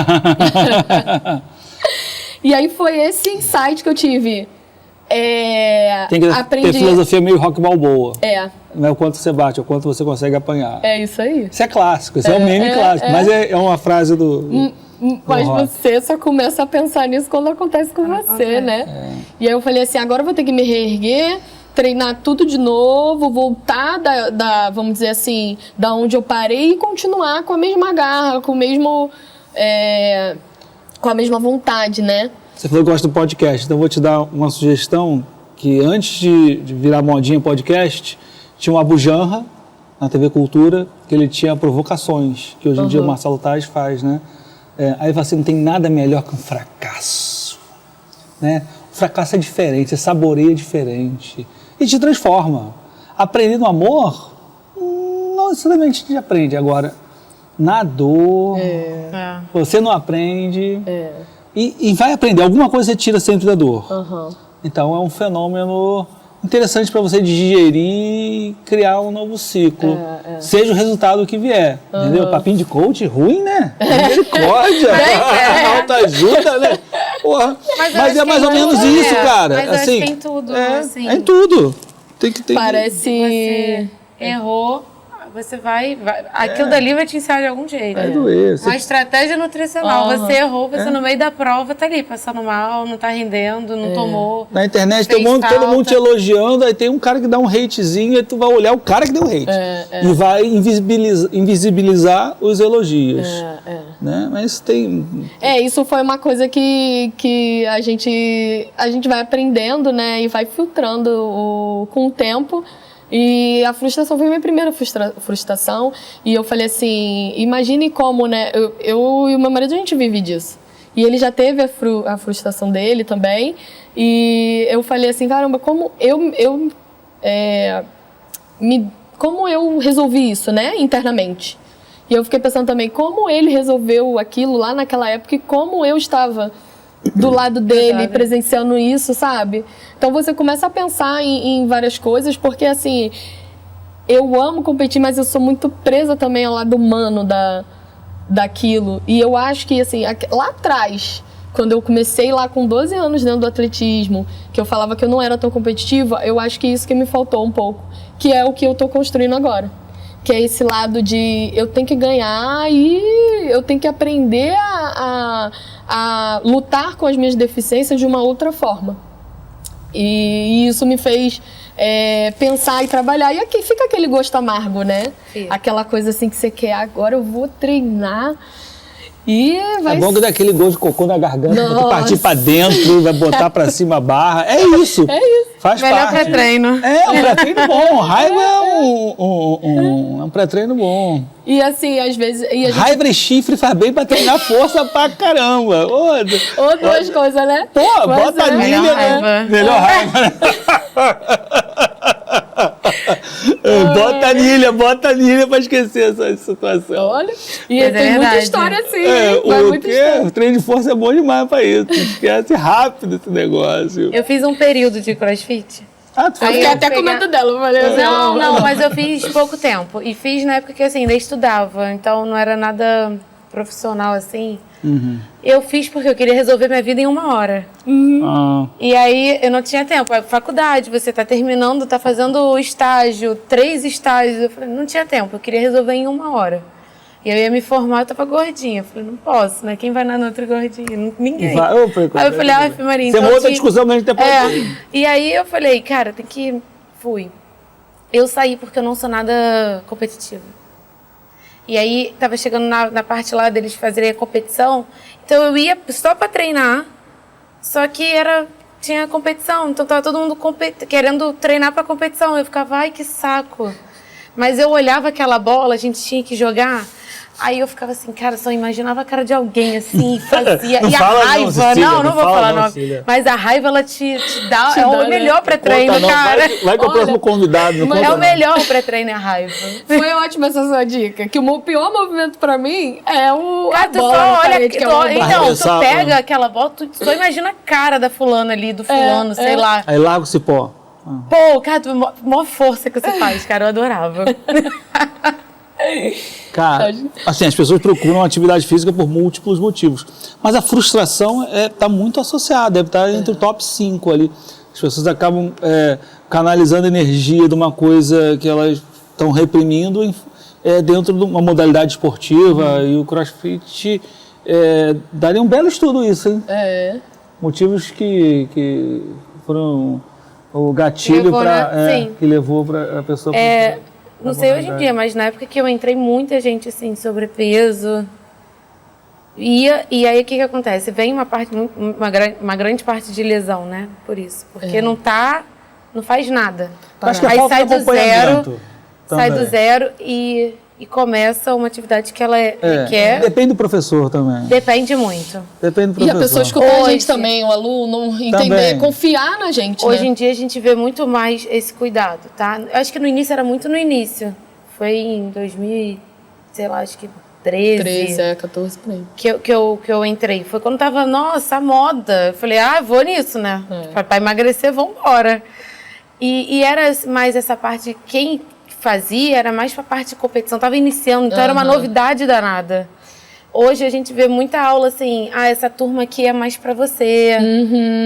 E aí foi esse insight que eu tive. Tem que ter filosofia meio rock balboa. Não é o quanto você bate, é o quanto você consegue apanhar. É isso aí. Isso é clássico, isso é um meme clássico. Mas é uma frase Mas você só começa a pensar nisso quando acontece com você, né? E aí eu falei assim, agora eu vou ter que me reerguer, treinar tudo de novo, voltar vamos dizer assim, da onde eu parei e continuar com a mesma garra, com o mesmo... com a mesma vontade, né? Você falou que gosta do podcast, então eu vou te dar uma sugestão que antes de virar modinha podcast, tinha um Abu Janra na TV Cultura, que ele tinha provocações, que hoje em dia o Marcelo Taz faz, né? Aí você não tem nada melhor que um fracasso, né? O fracasso é diferente, você saboreia diferente e te transforma. Aprender no amor, não necessariamente a gente aprende agora. Na dor, você não aprende e vai aprender. Alguma coisa você tira sempre da dor. Então é um fenômeno interessante para você digerir e criar um novo ciclo. Seja o resultado que vier. Entendeu? Papinho de coach, ruim, né? Misericórdia! Autoajuda, né? Porra. Mas é mais ou menos isso, cara. Mas assim, acho que tem tudo. Assim. É em tudo. Parece... Você errou... Você vai aquilo dali vai te ensinar de algum jeito. Vai doer. Uma estratégia nutricional. Você errou, você no meio da prova tá ali, passando mal, não tá rendendo, não tomou. Na internet tem todo mundo te elogiando, aí tem um cara que dá um hatezinho, aí tu vai olhar o cara que deu hate. E vai invisibilizar os elogios. Né? Mas tem... isso foi uma coisa que a gente vai aprendendo, né? E vai filtrando com o tempo. E a frustração foi minha primeira frustração. E eu falei assim, imagine como, né? Eu e o meu marido, a gente vive disso. E ele já teve a frustração dele também. E eu falei assim, caramba, como como eu resolvi isso, né? Internamente. E eu fiquei pensando também, como ele resolveu aquilo lá naquela época e como eu estava do lado dele, presenciando isso, sabe? Então você começa a pensar em várias coisas, porque assim, eu amo competir, mas eu sou muito presa também ao lado humano daquilo. E eu acho que assim, lá atrás, quando eu comecei lá com 12 anos dentro do atletismo, que eu falava que eu não era tão competitiva, eu acho que isso que me faltou um pouco, que é o que eu tô construindo agora. Que é esse lado de eu tenho que ganhar e eu tenho que aprender a lutar com as minhas deficiências de uma outra forma. E isso me fez pensar e trabalhar. E aqui fica aquele gosto amargo, né? Sim. Aquela coisa assim que você quer, agora eu vou treinar e vai... É bom que dá aquele gosto de cocô na garganta, vai partir pra dentro, vai botar pra cima a barra. É isso. É isso. Faz melhor parte. pré-treino. Um pré-treino bom. Raiva é um pré-treino bom. E assim, às vezes... Raiva e chifre faz bem pra treinar força pra caramba. Ou duas coisas, né? Pô, bota a milha, né? Melhor raiva. Bota a anilha pra esquecer essa situação. Olha, e tem muita história assim. O treino de força é bom demais pra isso. Esquece rápido esse negócio. Eu fiz um período de crossfit. Tu fiquei até com medo dela. Eu falei, não, mas eu fiz pouco tempo. E fiz na época que assim, ainda estudava. Então não era nada profissional assim. Eu fiz porque eu queria resolver minha vida em 1 hora. E aí eu não tinha tempo. Faculdade, você tá terminando, tá fazendo estágio, 3 estágios. Eu falei, não tinha tempo, eu queria resolver em 1 hora. E eu ia me formar, eu tava gordinha. Eu falei, não posso, né? Quem vai na outra gordinha? Ninguém. Aí eu falei, Maria, então... Você é outra discussão mesmo tempo. E aí eu falei, cara, tem que... Fui. Eu saí porque eu não sou nada competitiva. E aí, tava chegando na parte lá deles fazerem a competição. Então, eu ia só pra treinar. Só que tinha competição. Então, tava todo mundo querendo treinar pra competição. Eu ficava, ai, que saco. Mas eu olhava aquela bola, a gente tinha que jogar. Aí eu ficava assim, cara, só imaginava a cara de alguém assim, fazia. E a raiva, não vou falar nome. Cília. Mas a raiva, ela te dá, o melhor pré-treino, cara. Vai com o próximo convidado. É o melhor pré-treino, a raiva. Foi ótima essa sua dica, que o pior movimento pra mim é a tu bola. Só olha, então, tu pega aquela bola, tu só imagina a cara da fulana ali, do fulano, sei lá. Aí larga o cipó. Pô, cara, maior força que você faz, cara, eu adorava. Cara, assim, as pessoas procuram atividade física por múltiplos motivos. Mas a frustração está muito associada, deve estar entre o top 5 ali. As pessoas acabam canalizando energia de uma coisa que elas estão reprimindo dentro de uma modalidade esportiva. E o CrossFit daria um belo estudo isso, hein? É. Motivos que foram o gatilho que levou para a pessoa... Não sei hoje em dia, mas na época que eu entrei, muita gente, assim, sobrepeso. E aí, o que acontece? Vem uma grande parte de lesão, né? Por isso. Porque não faz nada. Acho que aí sai do também. zero e começa uma atividade que ela quer. Depende do professor também. Depende muito. Depende do professor. E a pessoa escutar a gente também, o aluno, entender, confiar na gente, Hoje em dia a gente vê muito mais esse cuidado, tá? Eu acho que no início era muito no início. Foi em 2000, sei lá, acho que 14 por aí. Que eu entrei. Foi quando tava, nossa, a moda. Eu falei, vou nisso, né? Pra emagrecer, vambora. E era mais essa parte, quem fazia era mais pra parte de competição, tava iniciando, então era uma novidade danada. Hoje a gente vê muita aula assim, essa turma aqui é mais pra você.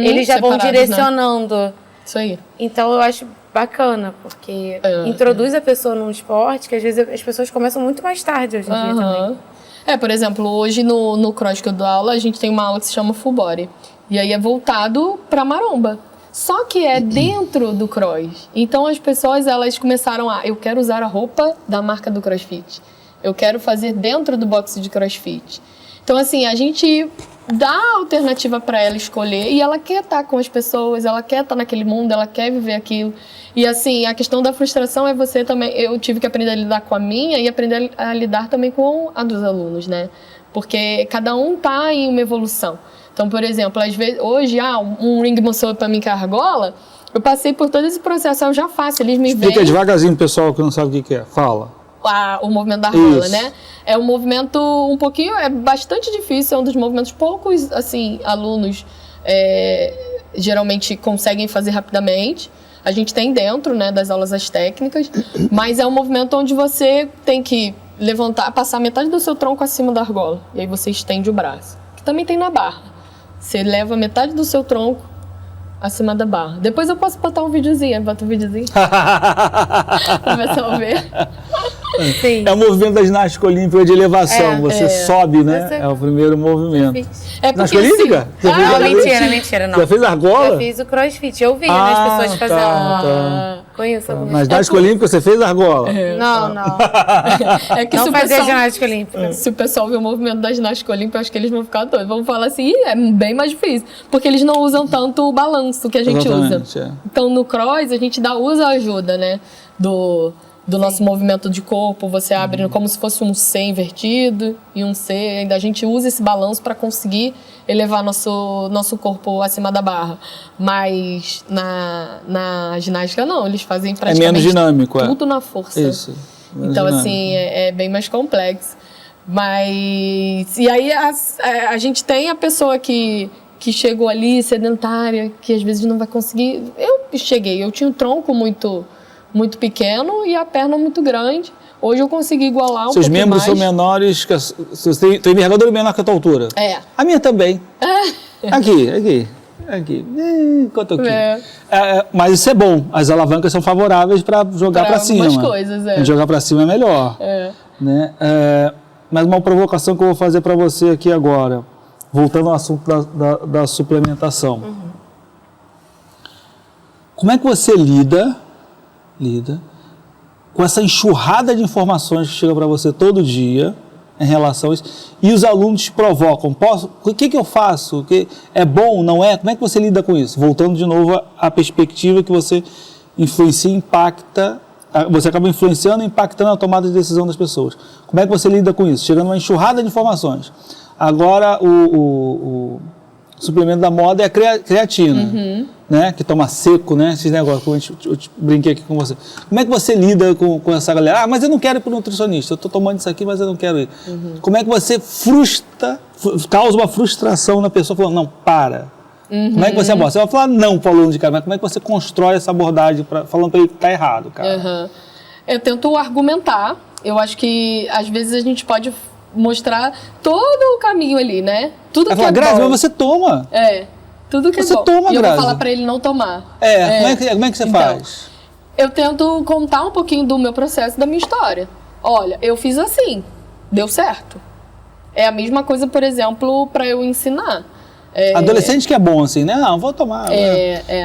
Eles já vão direcionando. Né? Isso aí. Então eu acho bacana, porque introduz a pessoa num esporte que às vezes as pessoas começam muito mais tarde hoje em dia também. Por exemplo, hoje no cross que eu dou aula, a gente tem uma aula que se chama Full Body. E aí é voltado pra maromba. Só que é dentro do cross. Então as pessoas, elas começaram eu quero usar a roupa da marca do CrossFit. Eu quero fazer dentro do box de CrossFit. Então assim, a gente dá a alternativa para ela escolher e ela quer estar com as pessoas, ela quer estar naquele mundo, ela quer viver aquilo. E assim, a questão da frustração é você também, eu tive que aprender a lidar com a minha e aprender a lidar também com a dos alunos, né? Porque cada um tá em uma evolução. Então, por exemplo, às vezes, hoje, um ring muscle para mim que é argola, eu passei por todo esse processo, eu já faço, eles me veem... Explica devagarzinho, pessoal que não sabe o que é. Fala. O movimento da argola, né? É um movimento um pouquinho, é bastante difícil, é um dos movimentos poucos, assim, alunos geralmente conseguem fazer rapidamente. A gente tem dentro, né, das aulas as técnicas, mas é um movimento onde você tem que levantar, passar metade do seu tronco acima da argola, e aí você estende o braço. Que também tem na barra. Você leva metade do seu tronco acima da barra. Depois eu posso botar um videozinho. Bota um videozinho. Pra ver se eu ver. Sim. É o movimento da ginástica olímpica de elevação. Você sobe, né? É o primeiro movimento. Ginástica olímpica? Mentira, não. Você fez argola? Eu fiz o crossfit. Eu vi as pessoas fazendo. Conheço algumas. Na ginástica olímpica você fez argola? Não. É que não fazia ginástica olímpica. Se o pessoal ver o movimento da ginástica olímpica, eu acho que eles vão ficar doidos. Vão falar assim, é bem mais difícil. Porque eles não usam tanto o balanço que a gente usa. Então, no cross, a gente usa a ajuda, né? Do nosso movimento de corpo. Você abre como se fosse um C invertido e um C. Ainda a gente usa esse balanço para conseguir elevar nosso corpo acima da barra. Mas na ginástica, não. Eles fazem praticamente menos dinâmico, tudo na força. Isso. Então, assim, é bem mais complexo. Mas... E aí, a gente tem a pessoa que chegou ali, sedentária, que às vezes não vai conseguir... Eu tinha um tronco muito pequeno e a perna muito grande. Hoje eu consegui igualar um pouco mais. Seus membros são menores, você tem envergadura menor que a tua altura? A minha também. Aqui. Quanto aqui? Mas isso é bom. As alavancas são favoráveis para jogar para cima. Algumas coisas, Jogar para cima é melhor. Né? Mas uma provocação que eu vou fazer para você aqui agora, voltando ao assunto da suplementação. Como é que você lida com essa enxurrada de informações que chega para você todo dia em relação a isso, e os alunos te provocam, o que eu faço? É bom, não é? Como é que você lida com isso? Voltando de novo à perspectiva que você influencia, impacta, você acaba influenciando e impactando a tomada de decisão das pessoas. Como é que você lida com isso? Chegando uma enxurrada de informações. Agora, o suplemento da moda é a creatina, né? Que toma seco, né? Esses negócios, como eu brinquei aqui com você. Como é que você lida com essa galera? Mas eu não quero ir para o nutricionista, eu estou tomando isso aqui, mas eu não quero ir. Como é que você causa uma frustração na pessoa, falando, não, para. Como é que você aborda? Você vai falar não para o aluno de cara, mas como é que você constrói essa abordagem, falando para ele que está errado, cara? Eu tento argumentar. Eu acho que, às vezes, a gente pode mostrar todo o caminho ali, né? Tudo que é Grazi, mas você toma. Tudo que você é bom. Toma, e eu Grazi. vou falar pra ele não tomar. Como é que você faz? Eu tento contar um pouquinho do meu processo, da minha história. Olha, eu fiz assim, deu certo. É a mesma coisa, por exemplo, para eu ensinar. Adolescente que é bom, assim, né? Não, vou tomar.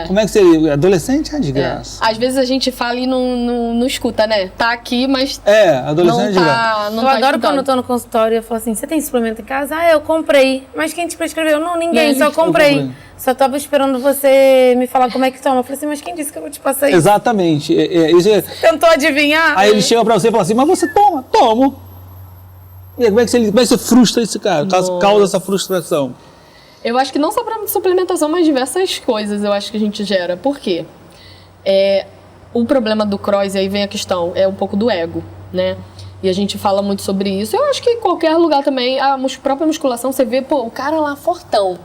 Como é que seria? Adolescente é de graça. Às vezes a gente fala e não escuta, né? Tá aqui, mas adolescente é de graça. Eu adoro quando eu tô no consultório e eu falo assim, você tem suplemento em casa? Eu comprei. Mas quem te prescreveu? Não, ninguém, só comprei. Só tava esperando você me falar como é que toma. Eu falei assim, mas quem disse que eu vou te passar isso? Exatamente. Você tentou adivinhar? Aí ele chega pra você e fala assim, mas você toma. Tomo. E aí, como é que você frustra esse cara? Causa essa frustração? Eu acho que não só para suplementação, mas diversas coisas eu acho que a gente gera. Por quê? O problema do cross, e aí vem a questão, é um pouco do ego, né? E a gente fala muito sobre isso. Eu acho que em qualquer lugar também, a própria musculação, você vê, o cara lá fortão,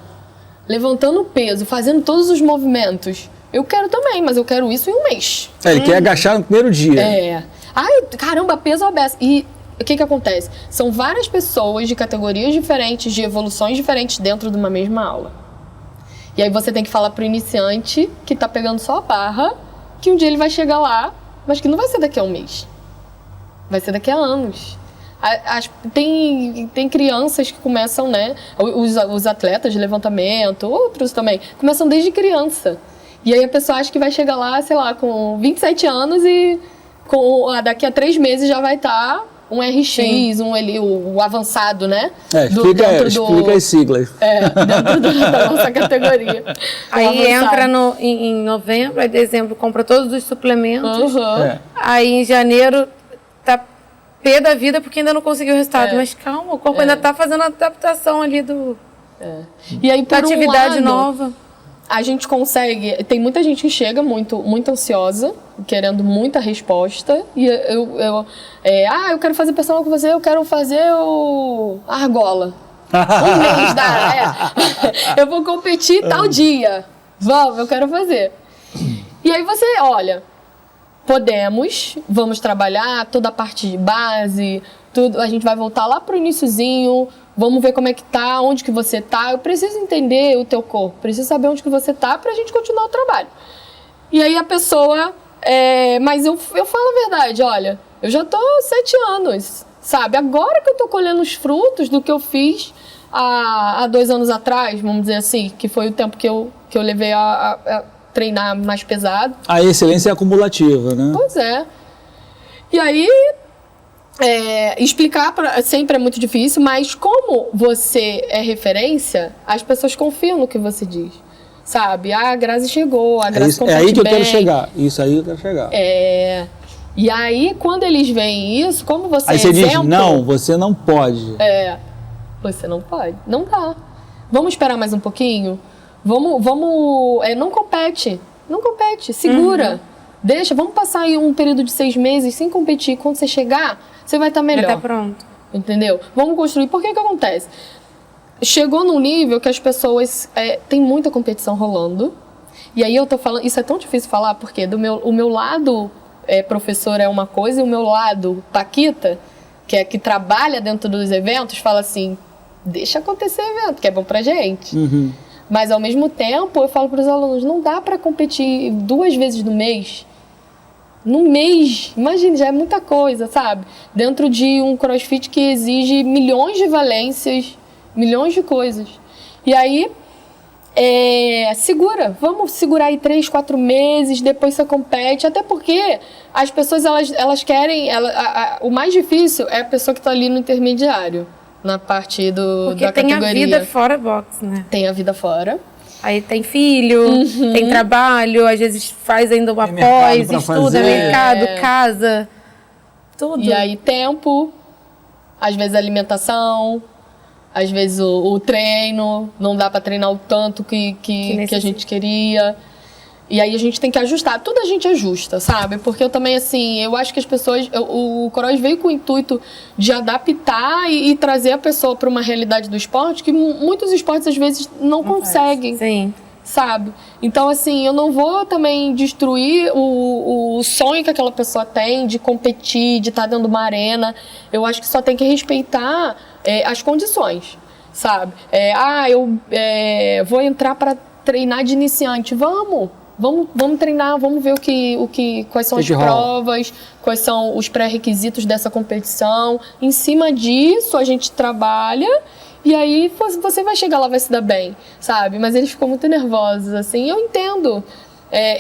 levantando peso, fazendo todos os movimentos. Eu quero também, mas eu quero isso em um mês. Ele quer agachar no primeiro dia. Ai, caramba, peso obeso. E o que acontece? São várias pessoas de categorias diferentes, de evoluções diferentes dentro de uma mesma aula. E aí você tem que falar pro iniciante que tá pegando só a barra, que um dia ele vai chegar lá, mas que não vai ser daqui a um mês. Vai ser daqui a anos. Tem crianças que começam, né? Os atletas de levantamento, outros também, começam desde criança. E aí a pessoa acha que vai chegar lá, sei lá, com 27 anos e daqui a 3 meses já vai estar um RX, o avançado, né? Explica as siglas. Dentro da nossa categoria. Aí entra em novembro, aí dezembro compra todos os suplementos. Aí em janeiro tá pé da vida porque ainda não conseguiu o resultado. Mas calma, o corpo ainda tá fazendo a adaptação ali E aí, por da atividade um lado, nova. A gente consegue... Tem muita gente que chega muito ansiosa, querendo muita resposta. E eu quero fazer personal com você, eu quero fazer a argola. Um mês eu vou competir tal dia. Eu quero fazer. E aí você, olha, vamos trabalhar toda a parte de base, tudo, a gente vai voltar lá pro iniciozinho, vamos ver como é que tá, onde que você tá. Eu preciso entender o teu corpo, preciso saber onde que você tá pra gente continuar o trabalho. E aí a pessoa, mas eu falo a verdade, olha, eu já tô 7 anos, sabe? Agora que eu tô colhendo os frutos do que eu fiz há 2 anos atrás, vamos dizer assim, que foi o tempo que eu levei a treinar mais pesado. A excelência é acumulativa, né? Pois é. E aí, explicar sempre é muito difícil, mas como você é referência, as pessoas confiam no que você diz. Sabe? A Grazi chegou, a Grazi compete bem. É aí que eu quero chegar. Isso aí eu quero chegar. E aí, quando eeles veem isso, como você aí você exemplo... diz, não, você não pode. Você não pode. Não dá. Vamos esperar mais um pouquinho? Vamos não compete. Não compete. Segura. Deixa, vamos passar aí um período de 6 meses sem competir. Quando você chegar, você vai estar melhor. Já tá pronto. Entendeu? Vamos construir. Por que acontece? Chegou num nível que as pessoas... tem muita competição rolando. E aí eu tô falando... Isso é tão difícil falar, porque o meu lado professor é uma coisa e o meu lado paquita, que trabalha dentro dos eventos, fala assim, deixa acontecer evento, que é bom pra gente. Mas, ao mesmo tempo, eu falo para os alunos, não dá para competir 2 vezes no mês. No mês, imagine, já é muita coisa, sabe? Dentro de um crossfit que exige milhões de valências, milhões de coisas. E aí, vamos segurar aí 3, 4 meses, depois você compete. Até porque as pessoas, elas querem... o mais difícil é a pessoa que está ali no intermediário. Na parte da categoria. Porque tem a vida fora boxe, né? Tem a vida fora. Aí tem filho, tem trabalho, às vezes faz ainda uma pós, estuda, mercado, casa, tudo. E aí tempo, às vezes alimentação, às vezes o treino, não dá para treinar o tanto que a gente queria. E aí a gente tem que ajustar. Tudo a gente ajusta, sabe? Porque eu também, assim, eu acho que as pessoas... O cross veio com o intuito de adaptar e trazer a pessoa para uma realidade do esporte que muitos esportes, às vezes, não conseguem. Sim. Sabe? Então, assim, eu não vou também destruir o sonho que aquela pessoa tem de competir, de estar dentro de uma arena. Eu acho que só tem que respeitar as condições, sabe? Eu vou entrar para treinar de iniciante. vamos treinar, vamos ver quais são as provas, quais são os pré-requisitos dessa competição. Em cima disso, a gente trabalha e aí você vai chegar lá, vai se dar bem, sabe? Mas eles ficam muito nervosos, assim, eu entendo.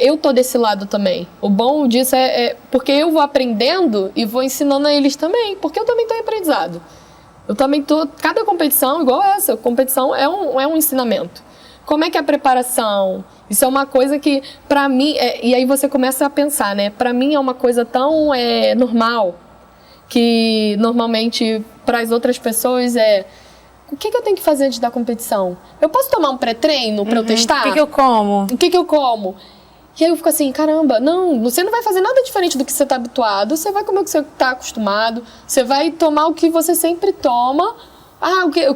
Eu tô desse lado também. O bom disso é porque eu vou aprendendo e vou ensinando a eles também, porque eu também tô em aprendizado. Eu também tô... Cada competição, igual essa, competição é um ensinamento. Como é que é a preparação? Isso é uma coisa que, pra mim... e aí você começa a pensar, né? Pra mim é uma coisa tão normal que, normalmente, para as outras pessoas o que eu tenho que fazer antes da competição? Eu posso tomar um pré-treino pra eu testar? O que eu como? O que eu como? E aí eu fico assim, caramba, não, você não vai fazer nada diferente do que você está habituado, você vai comer o que você está acostumado, você vai tomar o que você sempre toma.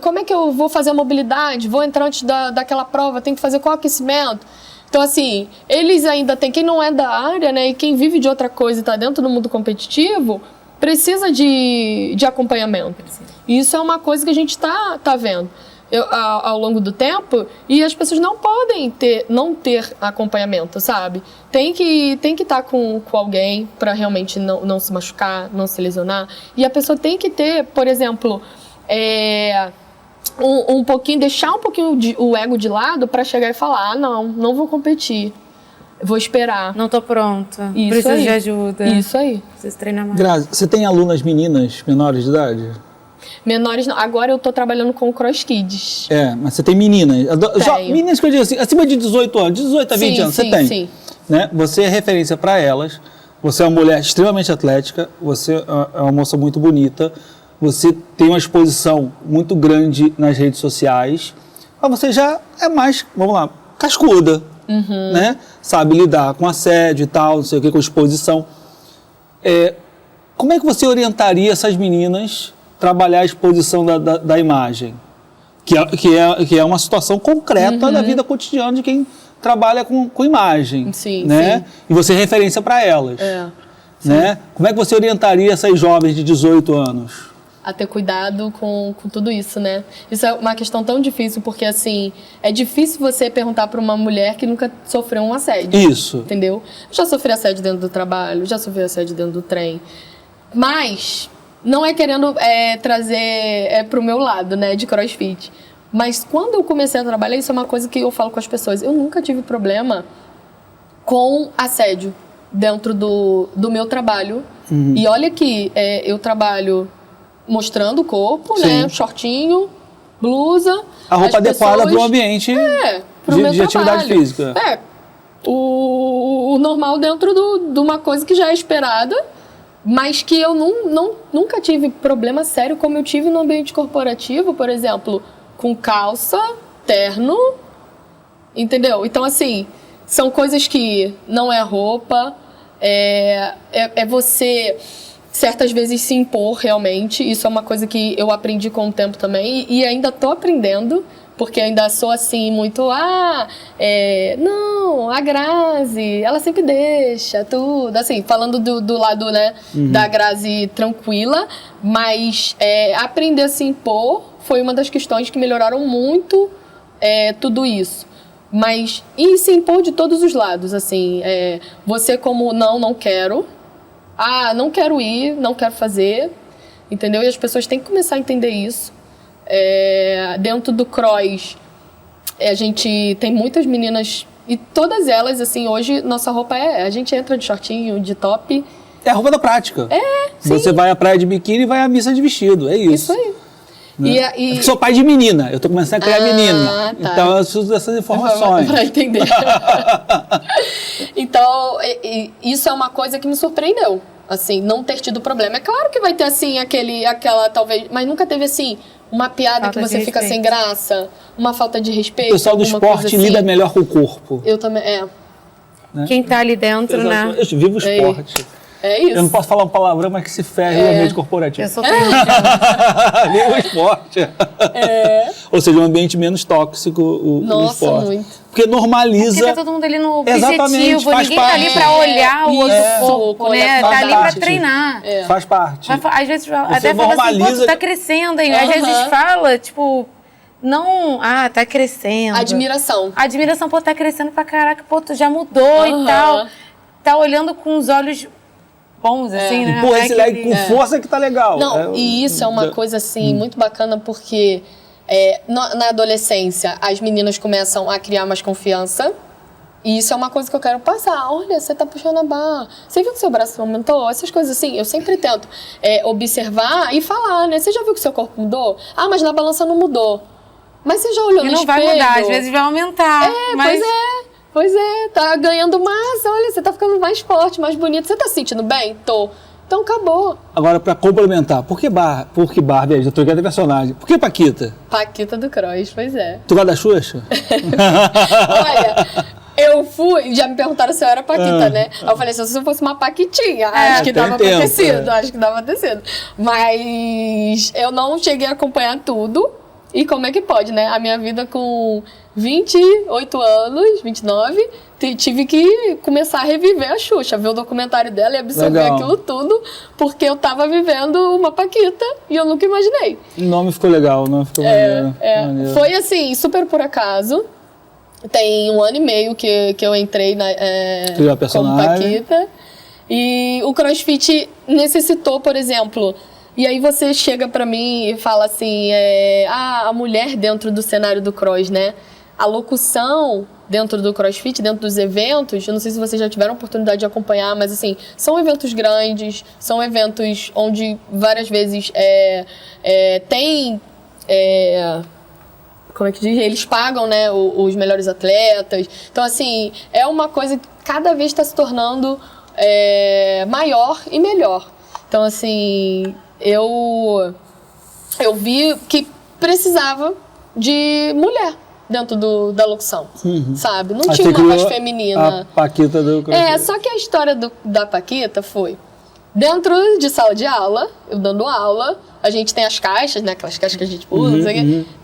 Como é que eu vou fazer a mobilidade? Vou entrar antes daquela prova, tenho que fazer qual aquecimento? Então, assim, eles ainda têm, quem não é da área, né, e quem vive de outra coisa e está dentro do mundo competitivo, precisa de acompanhamento. E isso é uma coisa que a gente tá vendo. Ao longo do tempo, e as pessoas não podem não ter acompanhamento, sabe? Tem que estar com alguém para realmente não se machucar, não se lesionar. E a pessoa tem que ter, por exemplo, deixar um pouquinho o ego de lado para chegar e falar, não vou competir, vou esperar. Não tô pronta, isso preciso aí. de ajuda. Isso aí. Preciso treinar mais. Grazi, você tem alunas meninas menores de idade? Menores não. Agora eu tô trabalhando com Cross Kids. Mas você tem meninas. Tenho. Meninas que eu digo assim, acima de 18 anos, 18 a 20 anos, você tem. Sim. Né? Você é referência para elas, você é uma mulher extremamente atlética, você é uma moça muito bonita, você tem uma exposição muito grande nas redes sociais, mas você já é mais, vamos lá, cascuda, né? Sabe lidar com assédio e tal, não sei o que, com exposição. Como é que você orientaria essas meninas trabalhar a exposição da imagem, que é uma situação concreta da vida cotidiana de quem trabalha com imagem, sim, né? sim. E você é referência para elas, né? Como é que você orientaria essas jovens de 18 anos? A ter cuidado com tudo isso, né? Isso é uma questão tão difícil, porque, assim, é difícil você perguntar para uma mulher que nunca sofreu um assédio. Isso. Entendeu? Já sofri assédio dentro do trabalho, já sofri assédio dentro do trem, mas... Não é querendo trazer pro meu lado, né, de crossfit. Mas quando eu comecei a trabalhar, isso é uma coisa que eu falo com as pessoas. Eu nunca tive problema com assédio dentro do meu trabalho. E olha que eu trabalho mostrando o corpo, né, shortinho, blusa. A roupa adequada para o ambiente de atividade física. O normal dentro de uma coisa que já é esperada. Mas que eu nunca tive problema sério como eu tive no ambiente corporativo, por exemplo, com calça, terno, entendeu? Então, assim, são coisas que não é roupa, é você, certas vezes, se impor realmente. Isso é uma coisa que eu aprendi com o tempo também e ainda tô aprendendo, porque ainda sou assim, muito, não, a Grazi, ela sempre deixa tudo, assim, falando do lado, né, da Grazi tranquila, mas aprender a se impor foi uma das questões que melhoraram muito tudo isso. Mas, e se impor de todos os lados, assim, você como não quero, não quero ir, não quero fazer, entendeu? E as pessoas têm que começar a entender isso. Dentro do cross, a gente tem muitas meninas e todas elas, assim, hoje nossa roupa a gente entra de shortinho, de top. É a roupa da prática. Sim. Você vai à praia de biquíni e vai à missa de vestido, é isso. Isso aí. Né? Eu sou pai de menina, eu tô começando a criar menina. Tá. Então eu preciso dessas informações. Pra entender. Então, isso é uma coisa que me surpreendeu. Assim, não ter tido problema. É claro que vai ter, assim, aquela, talvez... Mas nunca teve, assim, uma piada que você fica sem graça, uma falta de respeito. O pessoal do esporte assim. lida melhor com o corpo. Eu também, Né? Quem tá ali dentro, né? Eu vivo o esporte. É isso. Eu não posso falar um palavrão, mas que se ferre no ambiente corporativo. Eu só tenho Vivo o esporte. Ou seja, um ambiente menos tóxico o Nossa, esporte. muito. Porque normaliza... Porque tá todo mundo ali no Exatamente, objetivo, faz ninguém tá ali parte. pra olhar o outro corpo, né? faz Tá ali pra parte. treinar. Faz parte. Às vezes até fala assim, pô, normaliza- tu tá crescendo aí. Às vezes fala, tipo, não, tá crescendo. Admiração. Admiração, pô, tá crescendo pra caraca, pô, tu já mudou e tal. Tá olhando com os olhos bons, assim, né? Pô, esse leg com força que tá legal. Não, e isso é uma coisa, assim, muito bacana, porque na adolescência, as meninas começam a criar mais confiança. E isso é uma coisa que eu quero passar. Olha, você tá puxando a barra. Você viu que seu braço aumentou? Essas coisas assim, eu sempre tento observar e falar, né? Você já viu que seu corpo mudou? Ah, mas na balança não mudou. Mas você já olhou no espelho? E não vai mudar, às vezes vai aumentar. Mas... Pois é. Tá ganhando massa. Olha, você tá ficando mais forte, mais bonito. Você tá se sentindo bem? Tô. Então acabou. Agora, pra complementar, por que Barbie? Já troquei de personagem. Por que Paquita? Paquita do Cross, pois é. Tu gosta da Xuxa? Olha... Eu fui, já me perguntaram se eu era Paquita, né? Aí eu falei, se eu fosse uma Paquitinha, acho que dava pra ter sido, Mas eu não cheguei a acompanhar tudo. E como é que pode, né? A minha vida com 28 anos, 29, tive que começar a reviver a Xuxa, ver o documentário dela e absorver aquilo tudo, porque eu tava vivendo uma Paquita e eu nunca imaginei. O nome ficou legal, não ficou maneiro. Foi assim, super por acaso. Tem 1 ano e meio que eu entrei como Paquita. E o CrossFit necessitou, por exemplo... E aí você chega pra mim e fala assim... a mulher dentro do cenário do cross, né? A locução dentro do CrossFit, dentro dos eventos... Eu não sei se vocês já tiveram oportunidade de acompanhar, mas assim... São eventos grandes, são eventos onde várias vezes tem... como é que diz? Eles pagam, né, os melhores atletas. Então, assim, é uma coisa que cada vez está se tornando maior e melhor. Então, assim, eu vi que precisava de mulher dentro da locução, sabe? Não tinha uma voz feminina. A Paquita do CrossFit. Só que a história da Paquita foi... Dentro de sala de aula, eu dando aula, a gente tem as caixas, né? Aquelas caixas que a gente usa,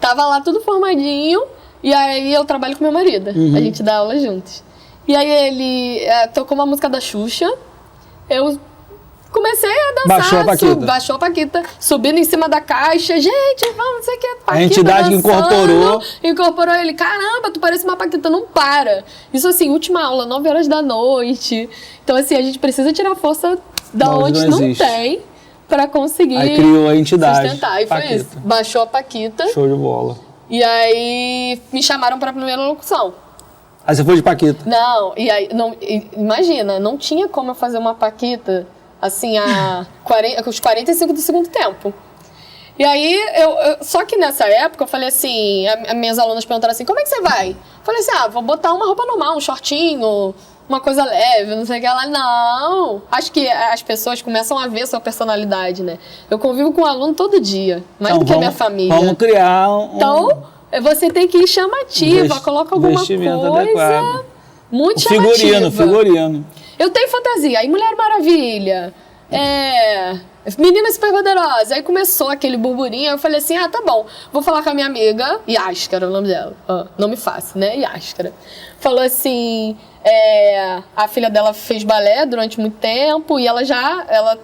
tava lá tudo formadinho, e aí eu trabalho com meu marido, a gente dá aula juntos. E aí ele tocou uma música da Xuxa, eu comecei a dançar, baixou a Paquita, subindo em cima da caixa, gente, vamos, não sei o que, Paquita a entidade dançando, incorporou ele, caramba, tu parece uma Paquita, não para. Isso assim, última aula, 9 horas da noite, então assim, a gente precisa tirar força da onde não tem pra conseguir. Aí criou a entidade. Sustentar. E foi isso. Baixou a Paquita. Show de bola. E aí me chamaram pra primeira locução. Aí você foi de Paquita? Não, e aí, imagina, não tinha como eu fazer uma Paquita assim os 45 do segundo tempo. E aí, só que nessa época eu falei assim, as minhas alunas perguntaram assim, como é que você vai? Eu falei assim, vou botar uma roupa normal, um shortinho, uma coisa leve, não sei o que. Ela, não. Acho que as pessoas começam a ver sua personalidade, né? Eu convivo com um aluno todo dia, mais do que a minha família. Vamos criar Então, você tem que ir chamativa, coloca alguma coisa adequado. Muito chamativa. Figurino. Eu tenho fantasia, aí Mulher Maravilha, Menina Superpoderosa. Aí começou aquele burburinho, eu falei assim, tá bom, vou falar com a minha amiga, Yáscara, o nome dela, nome fácil, né, Yáscara. Falou assim, a filha dela fez balé durante muito tempo e ela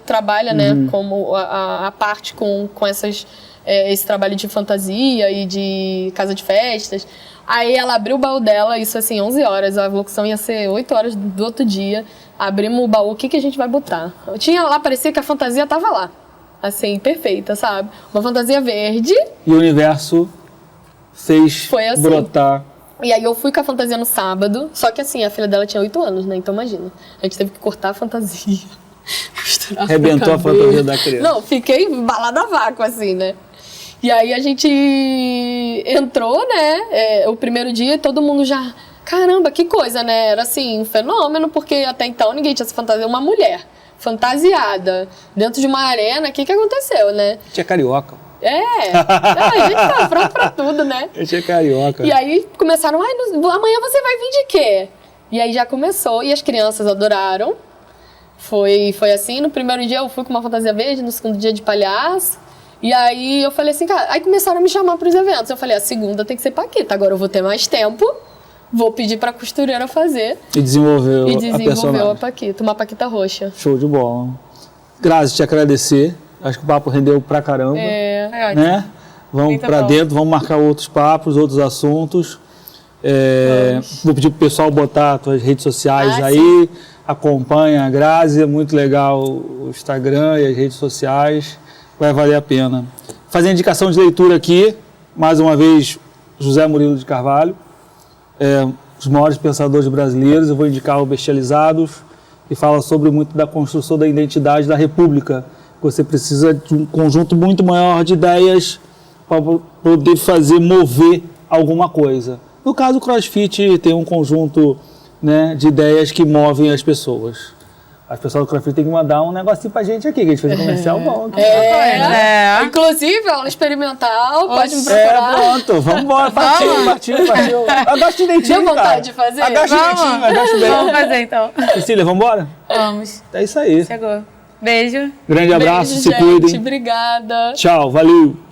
trabalha, né, como a parte com esse trabalho de fantasia e de casa de festas. Aí ela abriu o baú dela, isso assim, 11 horas, a locução ia ser 8 horas do outro dia. Abrimos o baú, o que a gente vai botar? Eu tinha lá, parecia que a fantasia tava lá. Assim, perfeita, sabe? Uma fantasia verde. E o universo fez assim. Brotar. E aí eu fui com a fantasia no sábado, só que assim, a filha dela tinha 8 anos, né? Então imagina, a gente teve que cortar a fantasia. Arrebentou a fantasia da criança. Não, fiquei embalada a vácuo, assim, né? E aí a gente entrou, né? O primeiro dia todo mundo já... Caramba, que coisa, né? Era assim, um fenômeno, porque até então ninguém tinha se fantasiado. Uma mulher fantasiada dentro de uma arena, o que aconteceu, né? Tinha carioca. A gente tá pronto pra tudo, né? Tinha carioca. E aí começaram, amanhã você vai vir de quê? E aí já começou, e as crianças adoraram. Foi assim, no primeiro dia eu fui com uma fantasia verde, no segundo dia de palhaço. E aí eu falei assim, cara, aí começaram a me chamar pros eventos. Eu falei, a segunda tem que ser Paquita, agora eu vou ter mais tempo. Vou pedir pra costureira fazer. E desenvolveu a Paquita, uma Paquita roxa. Show de bola. Grazi, te agradecer. Acho que o papo rendeu pra caramba. É. Né? Vamos Muito para bom. dentro, vamos marcar outros papos, outros assuntos. Vou pedir pro pessoal botar as tuas redes sociais aí. Acompanha a Grazi, é muito legal o Instagram e as redes sociais. Vai valer a pena. Fazer indicação de leitura aqui, mais uma vez, José Murilo de Carvalho. Os maiores pensadores brasileiros. Eu vou indicar o Bestializados, que fala sobre muito da construção da identidade da República. Você precisa de um conjunto muito maior de ideias para poder mover alguma coisa. No caso, o CrossFit tem um conjunto, né, de ideias que movem as pessoas. As pessoas do CrossFit têm que mandar um negocinho pra gente aqui, que a gente fez um comercial bom. Inclusive, aula experimental, pode me procurar. Pronto, vamos embora, partiu. Agaste direitinho, Deu vontade de fazer? Agaste direitinho, agaste bem. Vamos fazer, então. Cecília, vamos embora? Vamos. É isso aí. Chegou. Beijo. Grande abraço, Beijo, se gente. cuidem. Obrigada. Tchau, valeu.